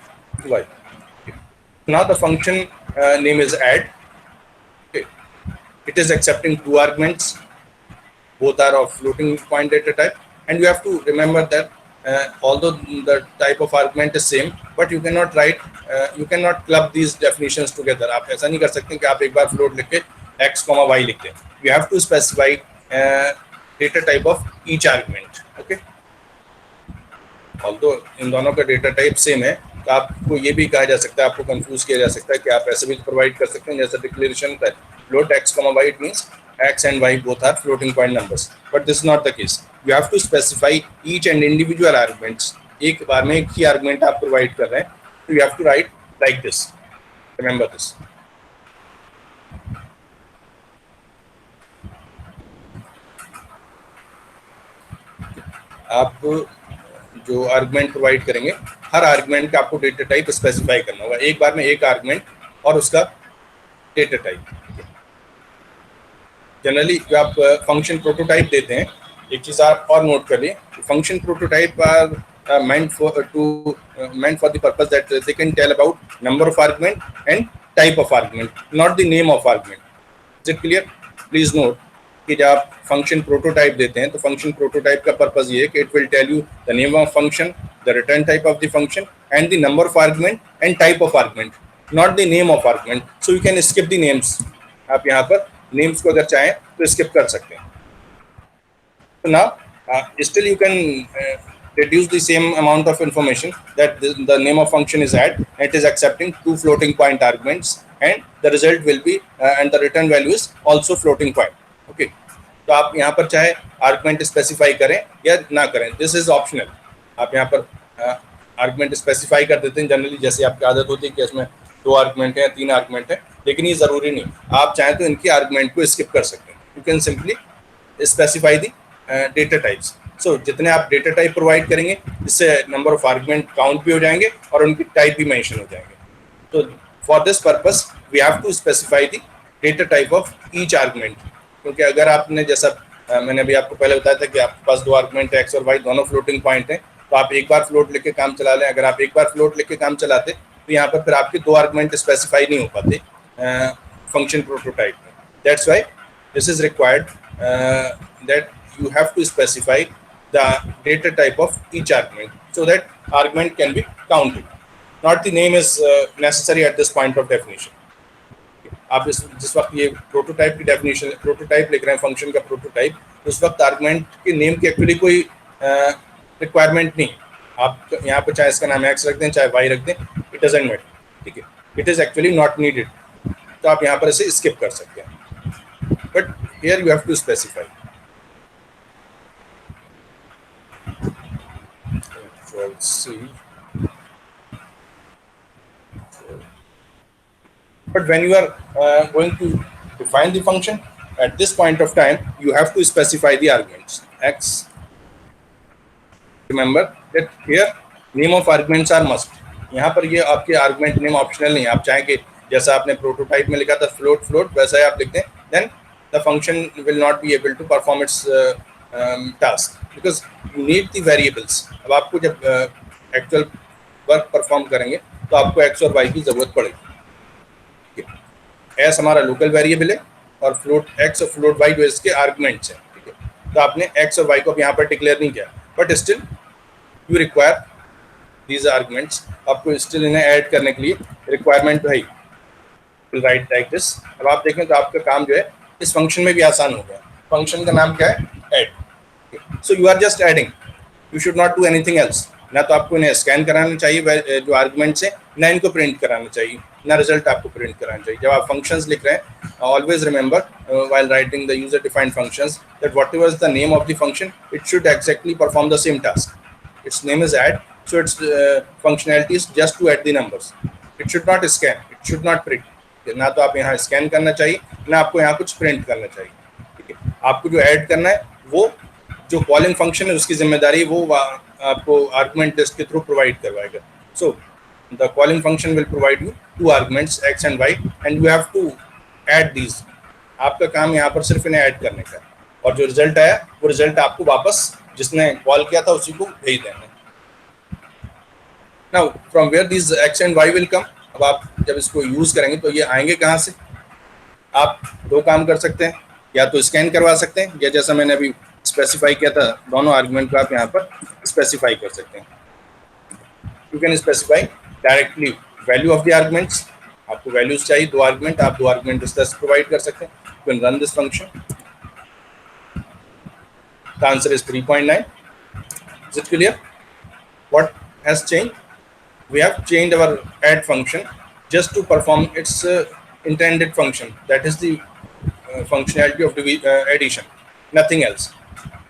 [SPEAKER 1] y. Now the function name is add. Okay. It is accepting 2 arguments. Both are of floating point data type, and you have to remember that although the type of argument is same, but you cannot write, you cannot club these definitions together. आप ऐसा नहीं कर सकते कि आप एक बार float लिख के x, y लिख दें. You have to specify data type of each argument. Okay. Although इन दोनों का data type same है, तो आपको ये भी कहा जा सकता है, आपको कंफ्यूज किया जा सकता है कि आप ऐसे भी प्रोवाइड कर सकते हैं जैसा डिक्लेरेशन होता है float x, y. It means x and y both are floating point numbers, but this is not the case. You have to specify each and individual arguments. एक बार में एक ही argument आप provide कर रहे हैं, so you have to write like this. Remember this. आप जो argument provide करेंगे, हर आर्गुमेंट का आपको डेटा टाइप स्पेसिफाई करना होगा. एक बार में एक आर्गुमेंट और उसका डेटा टाइप. जनरली जो आप फंक्शन प्रोटोटाइप देते हैं, एक चीज़ आप और नोट कर लिए, function prototype are meant for the purpose that they can tell about number of argument and type of argument, not the name of argument. Is it clear? Please note कि जब आप फंक्शन प्रोटोटाइप देते हैं तो function prototype का purpose ये है कि it will tell you the name of function, the return type of the function and the number of argument and type of argument, not the name of argument. So you can skip the names. आप यहाँ पर names को अगर चाहें तो skip कर सकते हैं. So now still you can reduce the same amount of information that the name of function is add, and it is accepting 2 floating point arguments, and the result will be and the return value is also floating point. Okay, तो आप यहाँ पर चाहे argument specify करें या ना करें, this is optional. आप यहाँ पर आर्गुमेंट स्पेसिफाई कर देते हैं जनरली, जैसे आपकी आदत होती है कि इसमें 2 आर्गुमेंट है, 3 आर्गुमेंट है, लेकिन ये जरूरी नहीं. आप चाहें तो इनकी आर्गुमेंट को स्किप कर सकते हैं. You can simply specify the data types. So जितने आप डेटा टाइप प्रोवाइड करेंगे इससे नंबर ऑफ आर्गुमेंट काउंट भी हो जाएंगे और उनकी टाइप भी मेंशन हो जाएंगे. तो for this purpose we have to specify the data type of each argument. क्योंकि अगर आपने जैसा मैंने अभी आपको पहले बताया था कि आपके पास दो आर्गुमेंट एक्स और वाई दोनों फ्लोटिंग पॉइंट हैं, तो आप एक बार फ्लोट लेके काम चला लें. अगर आप एक बार फ्लोट लेके काम चलाते तो यहाँ पर फिर आपके दो आर्गुमेंट स्पेसिफाई नहीं हो पाते फंक्शन प्रोटोटाइप में. That's why this is required that you have to specify the data type of each argument so that argument can be counted. Not the name is necessary at this point of definition. आप जिस वक्त ये prototype की definition prototype लिख रहे हैं function का prototype, उस वक्त आर्गुमेंट के नेम की एक्चुअली कोई रिक्वायरमेंट नहीं. आप यहाँ पर चाहे इसका नाम एक्स रख दें चाहे वाई रख दें, इट डजंट मैटर. ठीक है, it is actually not needed. तो आप यहाँ पर इसे स्किप कर सकते हैं. But here you have to specify. Let's see. But when you are going to define the function, at this point of time, you have to specify the arguments. X. Remember that here name of arguments are must. यहाँ पर ये आपके argument name optional नहीं है. आप चाहें कि जैसा आपने प्रोटोटाइप में लिखा था float वैसा ही आप लिखते हैं, then the function will not be able to perform its task because you need the variables. अब आपको जब एक्चुअल वर्क परफॉर्म करेंगे तो आपको एक्स और वाई की जरूरत पड़ेगी. एस हमारा लोकल वेरिएबल है और फ्लोट एक्स और फ्लोट वाई जो इसके आर्गुमेंट्स हैं. ठीक है, तो आपने एक्स और वाई को यहाँ पर डिक्लेयर नहीं किया, but still you require these arguments. आपको स्टिल इन्हें ऐड करने के लिए रिक्वायरमेंट है. Right like this. अब आप देखें तो आपका काम जो है इस फंक्शन में भी आसान हो गया. फंक्शन का नाम क्या है? Add. So you are just adding, you should not do anything else. ना तो आपको इन्हें स्कैन कराना चाहिए जो आर्गुमेंट्स हैं, ना इनको प्रिंट कराना चाहिए, ना रिजल्ट आपको प्रिंट कराना चाहिए. जब आप फंक्शंस लिख रहे हैं, always remember while writing the user defined functions that whatever is the name of the function it should exactly perform the same task. Its name is add, so its functionality is just to add the numbers. It should not scan, it should not print. ना तो आप यहाँ scan करना चाहिए, ना आपको यहाँ कुछ प्रिंट करना चाहिए. ठीक है, आपको जो ऐड करना है वो जो कॉलिंग फंक्शन है उसकी जिम्मेदारी वो आपको आर्गुमेंट लिस्ट के थ्रू प्रोवाइड करवाएगा. So the calling function will provide you two arguments x and y and you have to add these. आपका काम यहाँ पर सिर्फ इन्हें ऐड करने का, और जो रिजल्ट आया वो रिजल्ट आपको वापस जिसने कॉल किया था उसी को भेज देना. Now from where these x and y will come. अब आप जब इसको यूज करेंगे तो ये आएंगे कहाँ से? आप दो काम कर सकते हैं, या तो स्कैन करवा सकते हैं, या जैसा मैंने अभी स्पेसिफाई किया था दोनों आर्गुमेंट को आप यहाँ पर स्पेसिफाई कर सकते हैं. You can specify directly value of the arguments. आपको वैल्यूज चाहिए, दो आर्गुमेंट, आप दो आर्गुमेंट इस तरह से प्रोवाइड कर सकते हैं. You can run this function. The answer is 3.9. Is it clear? What has changed? We have changed our add function just to perform its intended function, that is the functionality of addition, nothing else.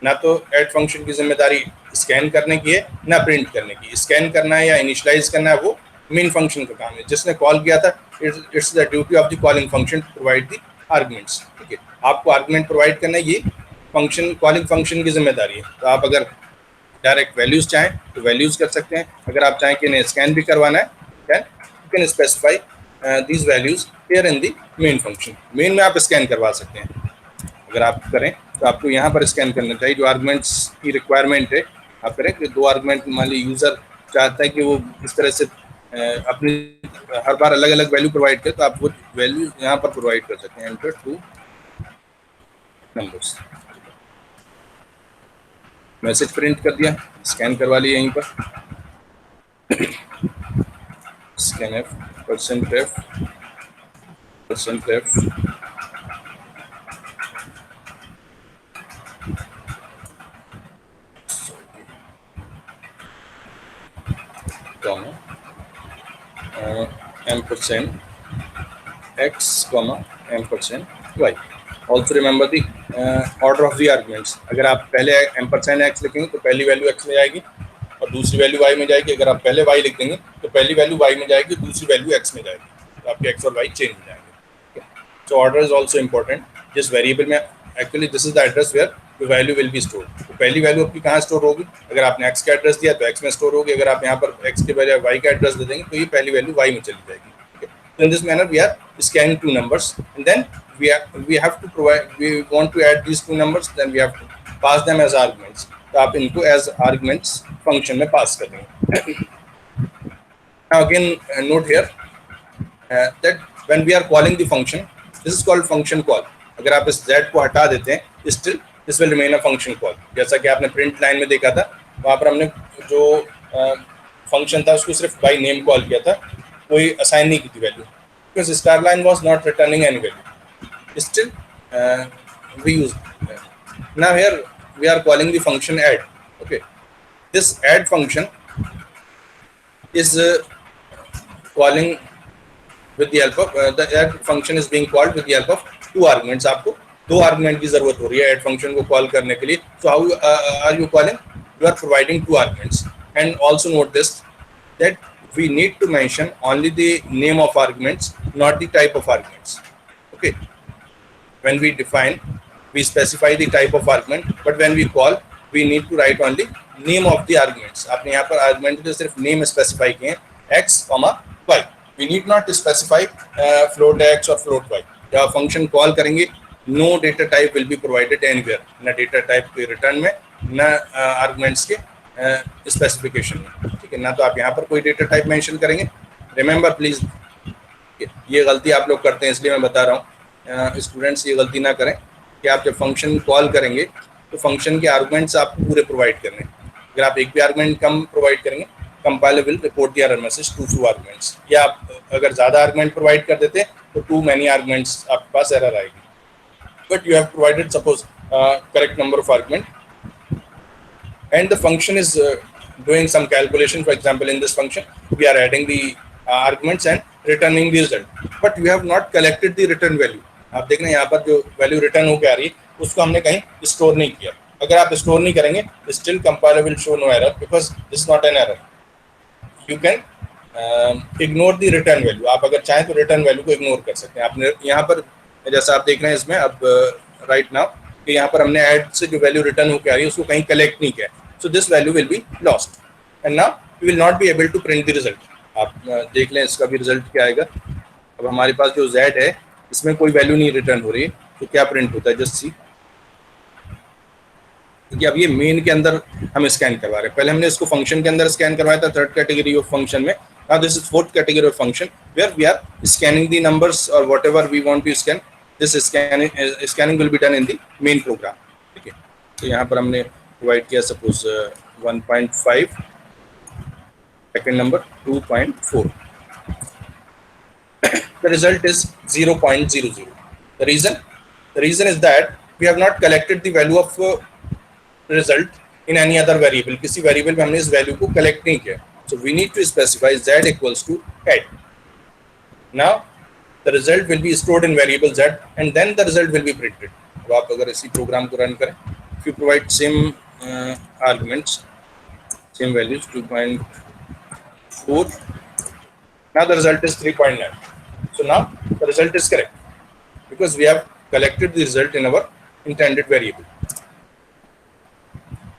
[SPEAKER 1] ना तो add function की जिम्मेदारी scan करने की है, ना print करने की. स्कैन करना है या इनिशियलाइज करना है वो मेन फंक्शन का काम है. जिसने कॉल किया था it's the duty of the calling function to provide the arguments. ठीक है, आपको आर्गुमेंट प्रोवाइड करना है, ये फंक्शन कॉलिंग फंक्शन की जिम्मेदारी है. तो आप अगर डायरेक्ट वैल्यूज चाहें तो वैल्यूज कर सकते हैं. अगर आप चाहें कि इन्हें स्कैन भी करवाना है, then you can specify these values here in the main function. Main में आप स्कैन करवा सकते हैं. अगर आप करें तो आपको यहाँ पर स्कैन करना चाहिए. जो आर्गुमेंट्स की रिक्वायरमेंट है आप करें कि दो आर्गुमेंट मान लीजिए यूज़र चाहता है कि वो इस तरह से अपनी हर बार अलग अलग वैल्यू प्रोवाइड करे, तो आप वो वैल्यू यहाँ पर प्रोवाइड कर सकते हैं. Enter two numbers. Message print कर दिया, स्कैन करवा लिया यहीं पर. Scan F %f comma %x, %y. Also remember the order of the arguments. अगर आप पहले %x लिखेंगे तो पहली वैल्यू x में जाएगी और दूसरी वैल्यू y में जाएगी. अगर आप पहले y लिख देंगे तो पहली वैल्यू y में जाएगी, दूसरी वैल्यू x में जाएगी. तो आपके x और y चेंज हो जाएंगे. So order is also important. जिस वेरिएबल में actually this is the address where the value will be store. तो पहली वैल्यू आपकी कहाँ स्टोर होगी? अगर आपने एक्स का एड्रेस दिया तो एक्स में स्टोर होगी, अगर आप यहाँ पर एक्स के बजाय वाई का एड्रेस दे देंगे तो ये पहली वैल्यू वाई में चली जाएगी। So in this manner we are scanning two numbers, and then we have to provide, we want to add these two numbers, then we have to pass them as arguments. तो आप इनको as arguments function में pass कर देंगे। Now again note here that when we are calling the function, this is called function call. अगर आप इस z को हटा देते हैं, still this will remain a function call। जैसा कि आपने print line में देखा था, वहाँ पर हमने जो function था उसको सिर्फ by name call किया था, कोई असाइन नहीं की थी value, because starline was not returning any value. Still we use now here we are calling the function add. Okay, this add function is calling with the help of the add function is being called with the help of two arguments. आपको दो argument की जरूरत हो रही है add function को call करने के लिए। So how are you calling? You are providing two arguments, and also note this that we need to mention only the name of arguments, not the type of arguments. Okay, when we define, we specify the type of argument, but when we call, we need to write only name of the arguments. आपने यहाँ पर argument के सिर्फ name specify किए हैं, x, y. We need not specify float x or float y. जब आप function call करेंगे, no data type will be provided anywhere. ना data type के return में, ना arguments के स्पेसिफिकेशन में, ठीक है ना। तो आप यहाँ पर कोई डेटा टाइप मेंशन करेंगे। रिमेंबर प्लीज, ये गलती आप लोग करते हैं, इसलिए मैं बता रहा हूँ स्टूडेंट्स ये गलती ना करें कि आप जब फंक्शन कॉल करेंगे तो फंक्शन के आर्गुमेंट्स आपको पूरे प्रोवाइड करने। अगर आप एक भी आर्गुमेंट कम प्रोवाइड करेंगे, compiler will report the error message too few arguments. या आप अगर ज़्यादा आर्गुमेंट प्रोवाइड कर देते तो टू मैनी आर्गुमेंट्स आपके पास एरर आएगी। But you have provided suppose correct number of argument, and the function is doing some calculation. For example, in this function we are adding the arguments and returning the result, but you have not collected the return value. आप देख रहे हैं यहाँ पर जो value return होकर आ रही है उसको हमने कहीं स्टोर नहीं किया। अगर आप स्टोर नहीं करेंगे, still compiler will show no error because this is not an error. You can ignore the return value. आप अगर चाहें तो रिटर्न वैल्यू को इग्नोर कर सकते हैं। आपने यहाँ पर जैसा आप देख रहे हैं इसमें अब राइट नाउ कि यहाँ पर हमने ऐड से जो वैल्यू रिटर्न होकर आ रही है उसको कहीं कलेक्ट नहीं किया, so this value will be lost and now we will not be able to print the result. आप देख लें इसका भी रिजल्ट क्या आएगा। अब हमारे पास जो z है इसमें कोई वैल्यू नहीं रिटर्न हो रही है, तो क्या प्रिंट होता है? जस्ट सी, क्योंकि अब ये मेन के अंदर हम स्कैन करवा रहे हैं। पहले हमने इसको फंक्शन के अंदर स्कैन करवाया था, थर्ड कैटेगरी ऑफ फंक्शन में। Now this is fourth category of function where we are scanning the numbers और whatever we want to scan, this scanning will be done in the main program. ठीक है, तो यहाँ पर हमने provide किया suppose 1.5, second number 2.4, the result is 0.00. The reason is that we have not collected the value of result in any other variable. किसी variable में हमने इस value को collect नहीं किया, so we need to specify z equals to add. Now the result will be stored in variable z and then the result will be printed. अब आप अगर इसी प्रोग्राम को रन करें, if you provide same arguments, same values 2.4, now the result is 3.9. So now the result is correct because we have collected the result in our intended variable.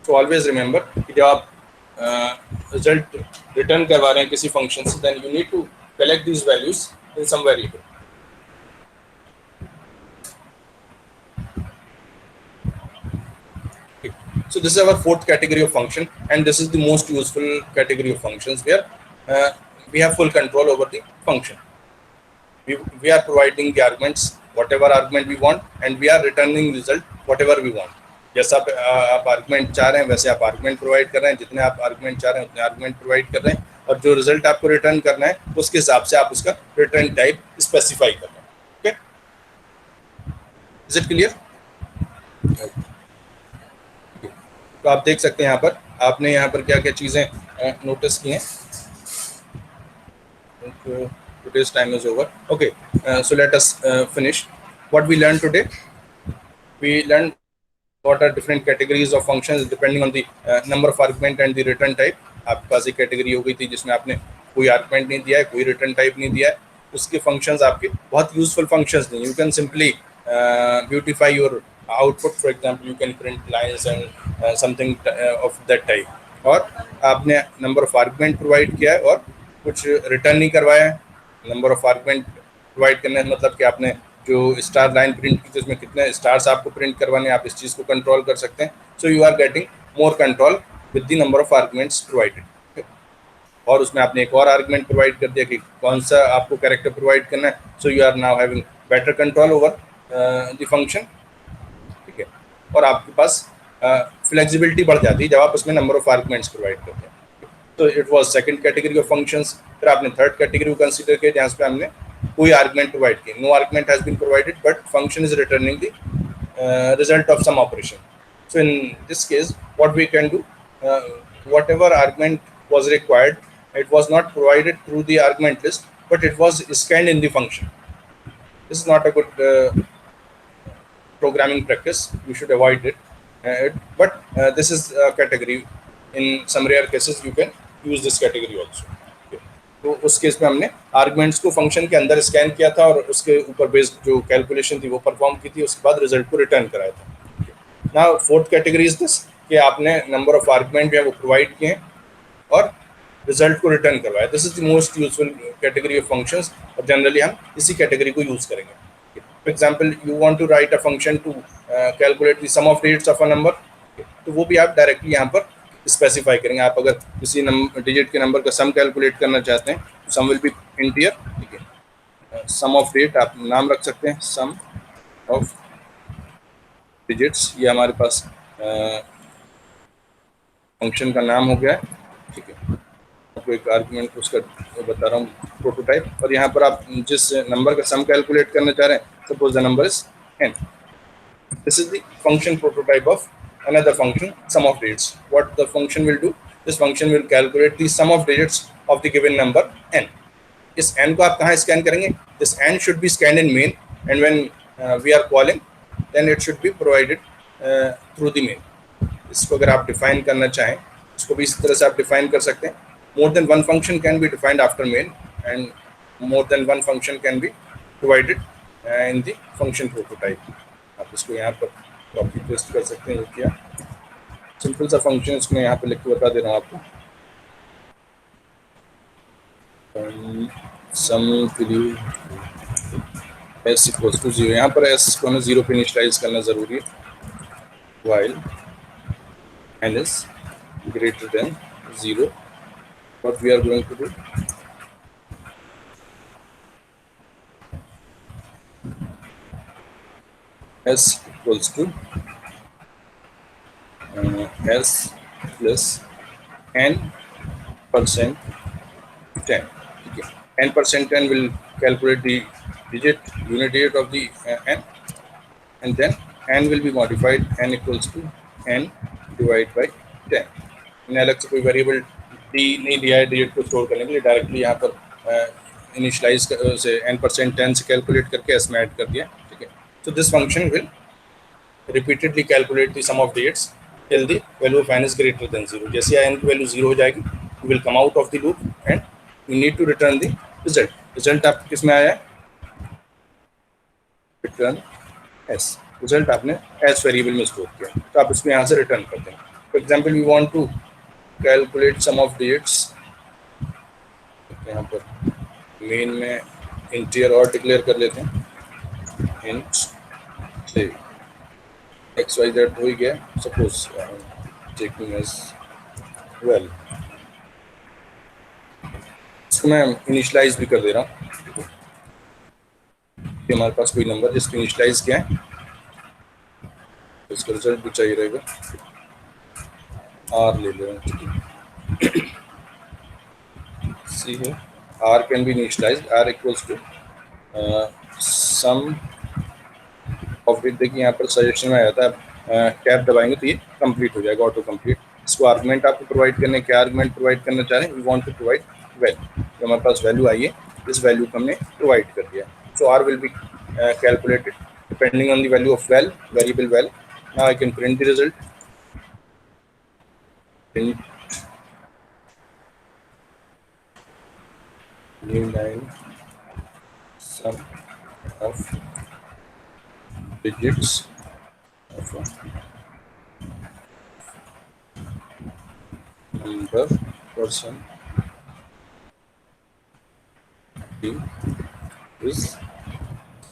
[SPEAKER 1] So always remember कि जब आप result return करवा रहे हैं किसी function से, then you need to collect these values in some variable. Okay. So this is our fourth category of function, and this is the most useful category of functions where we have full control over the function. We are providing the arguments, whatever argument we want, and we are returning result whatever we want. जैसा आप argument चाह रहे हैं वैसे आप argument provide कर रहे हैं, जितने आप आर्गुमेंट चाह रहे हैं उतने आर्गुमेंट प्रोवाइड कर रहे हैं, और जो रिजल्ट आपको रिटर्न करना है उसके हिसाब से आप उसका रिटर्न टाइप स्पेसिफाई कर रहे हैं। Okay, is it clear? तो आप देख सकते हैं यहाँ पर आपने यहाँ पर क्या क्या चीज़ें नोटिस की हैं। Today's time is over. Okay, so let us finish. What we learned today? We learned what are different categories of functions depending on the number of argument and the return type. आपके पास एक category हो गई थी जिसमें आपने कोई argument नहीं दिया है, कोई रिटर्न टाइप नहीं दिया है, उसके फंक्शंस आपके बहुत यूजफुल फंक्शंस नहीं। You can simply beautify your output, for example you can print lines and something of that type, और आपने नंबर ऑफ आर्गुमेंट प्रोवाइड किया है और कुछ रिटर्न नहीं करवाया है। नंबर ऑफ आर्गुमेंट प्रोवाइड करने का मतलब कि आपने जो स्टार लाइन प्रिंट की थी उसमें कितने स्टार्स आपको प्रिंट करवाने, आप इस चीज़ को कंट्रोल कर सकते हैं। So you are getting more control with the number of arguments provided. और उसमें आपने एक और आर्गुमेंट प्रोवाइड कर दिया कि कौन सा आपको कैरेक्टर प्रोवाइड करना है। So you are now having better control over the function, ठीक है। और आपके पास फ्लेक्सिबिलिटी बढ़ जाती है जब आप उसमें नंबर ऑफ आर्गुमेंट्स प्रोवाइड करते हैं। तो it was second category of functions. फिर आपने थर्ड कैटेगरी को कंसीडर किया जहाँ पे हमने कोई आर्गुमेंट प्रोवाइड किया, no argument has been provided but function is returning the result of some operation. So in this case what we can do, whatever argument was required, it was not provided through the argument list, but it was scanned in the function. This is not a good programming practice. You should avoid it. But this is a category. In some rare cases, you can use this category also. तो उस case में हमने arguments को function के अंदर scan किया था और उसके ऊपर बेस्ड जो कैलकुलेशन थी वो परफॉर्म की थी, उसके बाद रिजल्ट को रिटर्न कराया था। Now fourth category is this कि आपने नंबर ऑफ आर्गुमेंट जो है वो प्रोवाइड किए हैं और रिजल्ट को रिटर्न करवाया। This is the most useful category of functions और जनरली हम इसी कैटेगरी को यूज करेंगे। For example you want to write a function to calculate the sum of digits of a number, तो वो भी आप डायरेक्टली यहाँ पर स्पेसिफाई करेंगे। आप अगर किसी डिजिट के नंबर का सम कैलकुलेट करना चाहते हैं, सम विल बी इंटीजर, ठीक है। सम ऑफ डिजिट आप नाम रख सकते हैं, सम ऑफ डिजिट्स, ये हमारे पास फंक्शन का नाम हो गया है, ठीक है। आपको एक आर्गुमेंट उसका बता रहा हूँ प्रोटोटाइप, और यहाँ पर आप जिस नंबर का सम कैलकुलेट करना चाह रहे हैं, suppose the number is n. This is the function prototype of another function, sum of digits. What the function will do? This function will calculate the sum of digits of the given number n. इस n को आप कहाँ scan करेंगे? This n should be scanned in main, and when we are calling, then it should be provided through the main. इसको अगर आप define करना चाहें, इसको भी इस तरह से आप डिफाइन कर सकते हैं। More than one function can be defined after main, and more than one function can be provided in the function prototype. आप इसको यहाँ पर कॉपी पेस्ट कर सकते हैं। क्या सिंपल सा फंक्शन इसको मैं यहाँ पे लिख के बता दे रहा हूँ आपको। सम एस इक्वल्स टू 0, यहाँ पर एस को हमें 0 पे इनिशियलाइज करना जरूरी है। While n is greater than 0, what we are going to do, s equals to s plus n% 10. Okay. n% 10 will calculate the unit digit of the n, and then n will be modified, n equals to n divided by 10. मैंने अलग से कोई variable D नहीं दिया है digit को store करने के लिए, डायरेक्टली यहाँ पर इनिशियलाइज से n% 10 से कैलकुलेट करके s में ऐड कर दिया, ठीक है। So this function will repeatedly calculate the sum of digits till the value of n is greater than 0. जैसे n की वैल्यू 0 हो जाएगी, you will come out of the loop and you need to return the result. Result आपको किस में आया है? Return s. Result आपने s वेरिएबल में स्टोर किया, तो आप इसमें यहाँ से रिटर्न करते हैं। For example, we want to calculate sum of digits. यहाँ पर मेन में इंटीजर और डिक्लेयर कर लेते हैं, int एक्स वाई जेड हो ही गया, सपोज टेकिंग एज वेल, इसको मैं इनिशियलाइज भी कर दे रहा हूँ कि हमारे पास कोई नंबर जिसको इनिशियलाइज किया है, इसका रिजल्ट भी चाहिए रहेगा। आर ले ले रहा हूँ, सी है, R can be initialize, R equals to sum of डिट। देखिए यहाँ पर सजेशन में आया था, टैब दबाएंगे तो ये कंप्लीट हो जाएगा, ऑटो कंप्लीट। इसको आर्गुमेंट आपको प्रोवाइड करने, क्या आर्गुमेंट प्रोवाइड करना चाह रहे हैं? We want to provide value, तो हमारे पास वैल्यू आई है, इस वैल्यू को हमने प्रोवाइड कर दिया। So R will be calculated depending on the value of val, variable val. Now I can print the result, print new line sum of digits number percent B is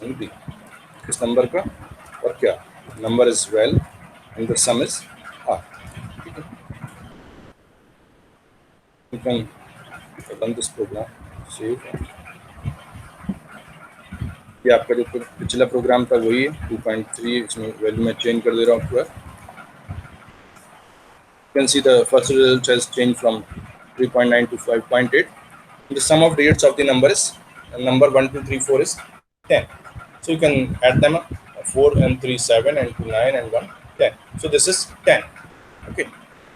[SPEAKER 1] B, किस number का और क्या, number is val and the sum is R. ठीक है, you can run this program, save. ये आपका जो पिछला प्रोग्राम था वही है 2.3, इसमें वैल्यू मैं चेंज कर दे रहा हूँ आपको। You can see the first result has changed from 3.9 to 5.8. The sum of digits of the number is number 1, 2, 3, 4 is 10. So you can add them up, 4 and 3, 7 and 2, 9 and 1, 10. So this is 10. Okay.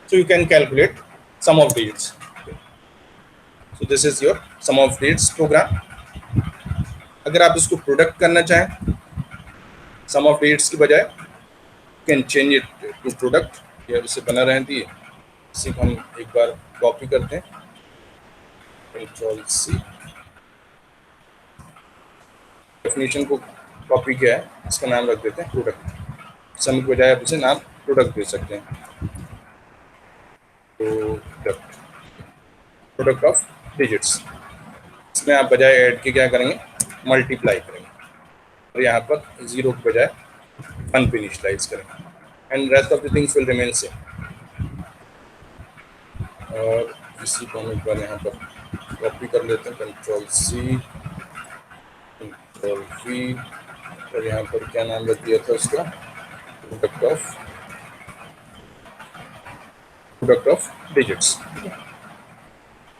[SPEAKER 1] So you can calculate sum of digits. Okay. So this is your sum of digits program. अगर आप इसको product करना चाहें सम of digits की बजाय, you can change it to product. या इसे बना रहती है, इसी को हम एक बार कॉपी करते हैं, Ctrl+C, डेफिनेशन को कॉपी किया है, इसका नाम रख देते हैं प्रोडक्ट। सम के बजाय आप इसे नाम प्रोडक्ट दे सकते हैं, प्रोडक्ट ऑफ डिजिट्स। इसमें आप बजाय ऐड के क्या करेंगे, मल्टीप्लाई करेंगे, और यहाँ पर 0 के बजाय 1 पे इनिशियलाइज करेंगे, and rest of the things will remain same. और इसी को हम एक बार यहाँ पर कॉपी कर लेते हैं, Ctrl+C, Ctrl+V, और यहाँ पर क्या नाम रख दिया था उसका, प्रोडक्ट ऑफ डिजिट्स।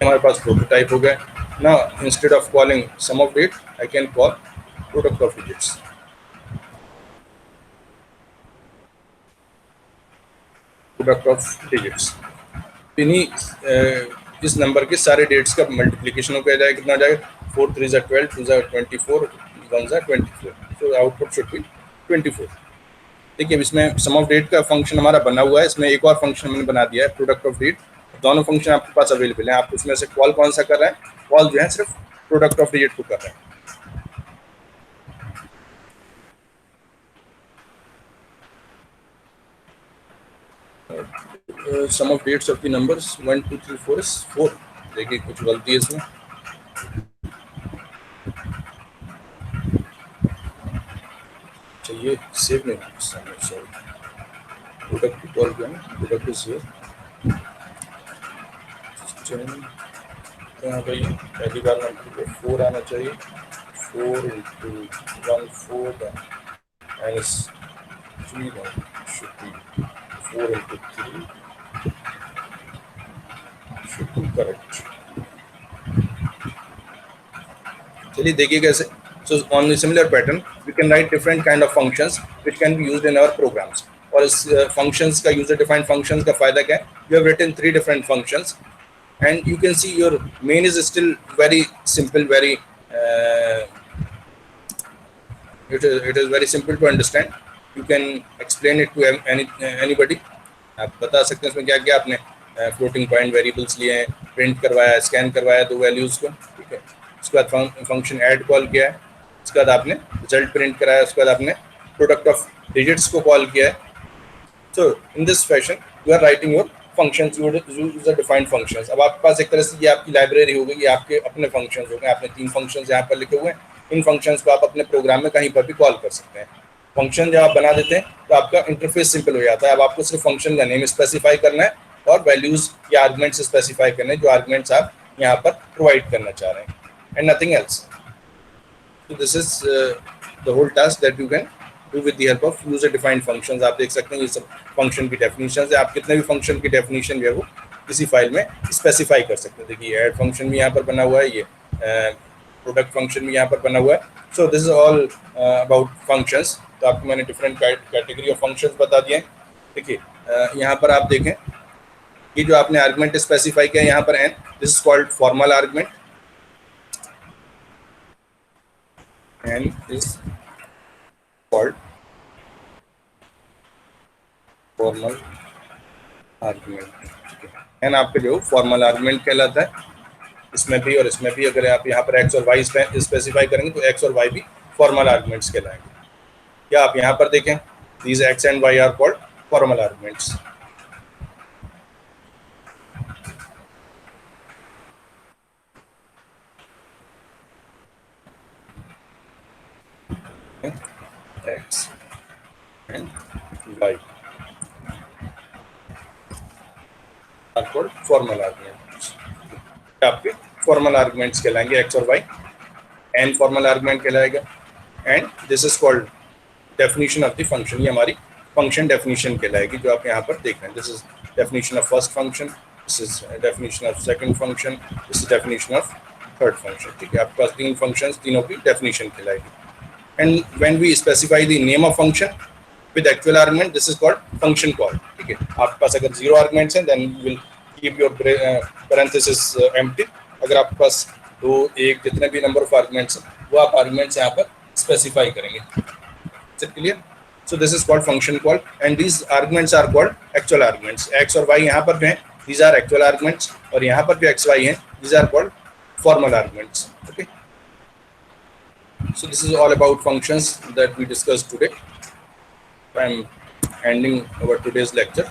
[SPEAKER 1] हमारे पास प्रोटोटाइप हो गया ना। Instead of calling sum of digit I can call product of digits. Product of digits, इन्हीं इस नंबर के सारे डेट्स का मल्टीप्लिकेशन हो गया जाएगा, कितना जाएगा, 4 3 ज़ा 12, 2 ज़ा 24, 1 ज़ा 24, तो आउटपुट शुड बी 24। देखिए इसमें सम ऑफ डेट का फंक्शन हमारा बना हुआ है, इसमें एक और फंक्शन मैंने बना दिया है प्रोडक्ट ऑफ डेट। दोनों फंक्शन आपके पास अवेलेबल है, आप उसमें से कॉल कौन सा कर रहे हैं, कॉल जो है सिर्फ प्रोडक्ट ऑफ डिजिट को कर रहे हैं। Sum of digits of the numbers 1 2 3 4 is 4। देखिए कुछ गलती है इसमें, चाहिए सेव नहीं, सॉरी, प्रोडक्ट की कॉल किया, प्रोडक्ट इज हियर। यहाँ पे पहली बार नंबर 4 आना चाहिए, 4 into 1 4 minus 3 should be 4 into 3 should be correct। चलिए देखिए कैसे। So on a similar pattern we can write different kind of functions which can be used in our programs। और इस functions का user defined functions का फायदा क्या है, you have written 3 different functions and you can see your main is still very simple, very it is very simple to understand। You can explain it to anybody। आप बता सकते हैं इसमें क्या क्या आपने फ्लोटिंग पॉइंट वेरिएबल्स लिए हैं, प्रिंट करवाया, स्कैन करवाया 2 वैल्यूज़ को, ठीक है। उसके बाद फंक्शन ऐड कॉल किया है, उसके बाद आपने रिजल्ट प्रिंट कराया, उसके बाद आपने प्रोडक्ट ऑफ डिजिट्स को कॉल किया है। So in this fashion you are writing your functions, user defined functions. अब आपके पास एक तरह से ये आपकी लाइब्रेरी हो गई, ये आपके अपने फंक्शंस हो गए। आपने 3 फंक्शंस यहाँ पर लिखे हुए हैं, इन फंक्शंस को आप अपने प्रोग्राम में कहीं पर भी कॉल कर सकते हैं। फंक्शन जब आप बना देते हैं तो आपका इंटरफेस सिंपल हो जाता है। अब आपको सिर्फ फंक्शन का नेम स्पेसिफाई करना है और वैल्यूज या आर्गुमेंट्स स्पेसिफाई करने हैं, जो आर्गुमेंट्स आप यहाँ पर प्रोवाइड करना चाह रहे हैं, and nothing else. So this is the whole task that you can do with the help of user defined functions। आप देख सकते हैं ये सब फंक्शन की डेफिनेशंस है। आप कितने भी फंक्शन की डेफिनेशन जो है वो किसी फाइल में स्पेसिफाई कर सकते हैं। देखिए ऐड फंक्शन भी यहाँ पर बना हुआ है, ये प्रोडक्ट फंक्शन भी यहाँ पर बना हुआ है। So this is all about functions. तो आपको मैंने डिफरेंट कैटेगरी ऑफ फंक्शंस बता दिए हैं। देखिए यहाँ पर आप देखें, ये जो आपने आर्गुमेंट स्पेसिफाई किया यहाँ पर n, this is called formal argument. n is called formal argument। n आपके जो फॉर्मल आर्गुमेंट कहलाता है, इसमें भी और इसमें भी। अगर आप यहाँ पर x और y स्पेसिफाई करेंगे तो x और y भी फॉर्मल आर्गुमेंट्स कहलाएंगे। या आप यहाँ पर देखें These x and y are called formal arguments. X and y are called formal arguments. आपके formal arguments कहलाएंगे x और y. n formal argument कहलाएगा. And this is called definition of the function. ये हमारी function definition कहलाएगी जो आप यहाँ पर देख रहे हैं. This is definition of first function. This is definition of second function. This is definition of third function. ठीक है, आपके पास तीन functions, तीनों की definition कहलाएगी. And when we specify the name of function with actual argument, this is called function call. ठीक है, आपके पास अगर 0 arguments हैं, then you will keep your parenthesis empty. अगर आपके पास 2, 1 जितने भी number of arguments हैं, वो आप arguments यहाँ पर specify करेंगे. Is it clear? So this is called function call, and these arguments are called actual arguments. X और Y यहाँ पर जो हैं, these are actual arguments, और यहाँ पर जो x, y हैं, these are called formal arguments. Okay. So this is all about functions that we discussed today. I am ending our today's lecture.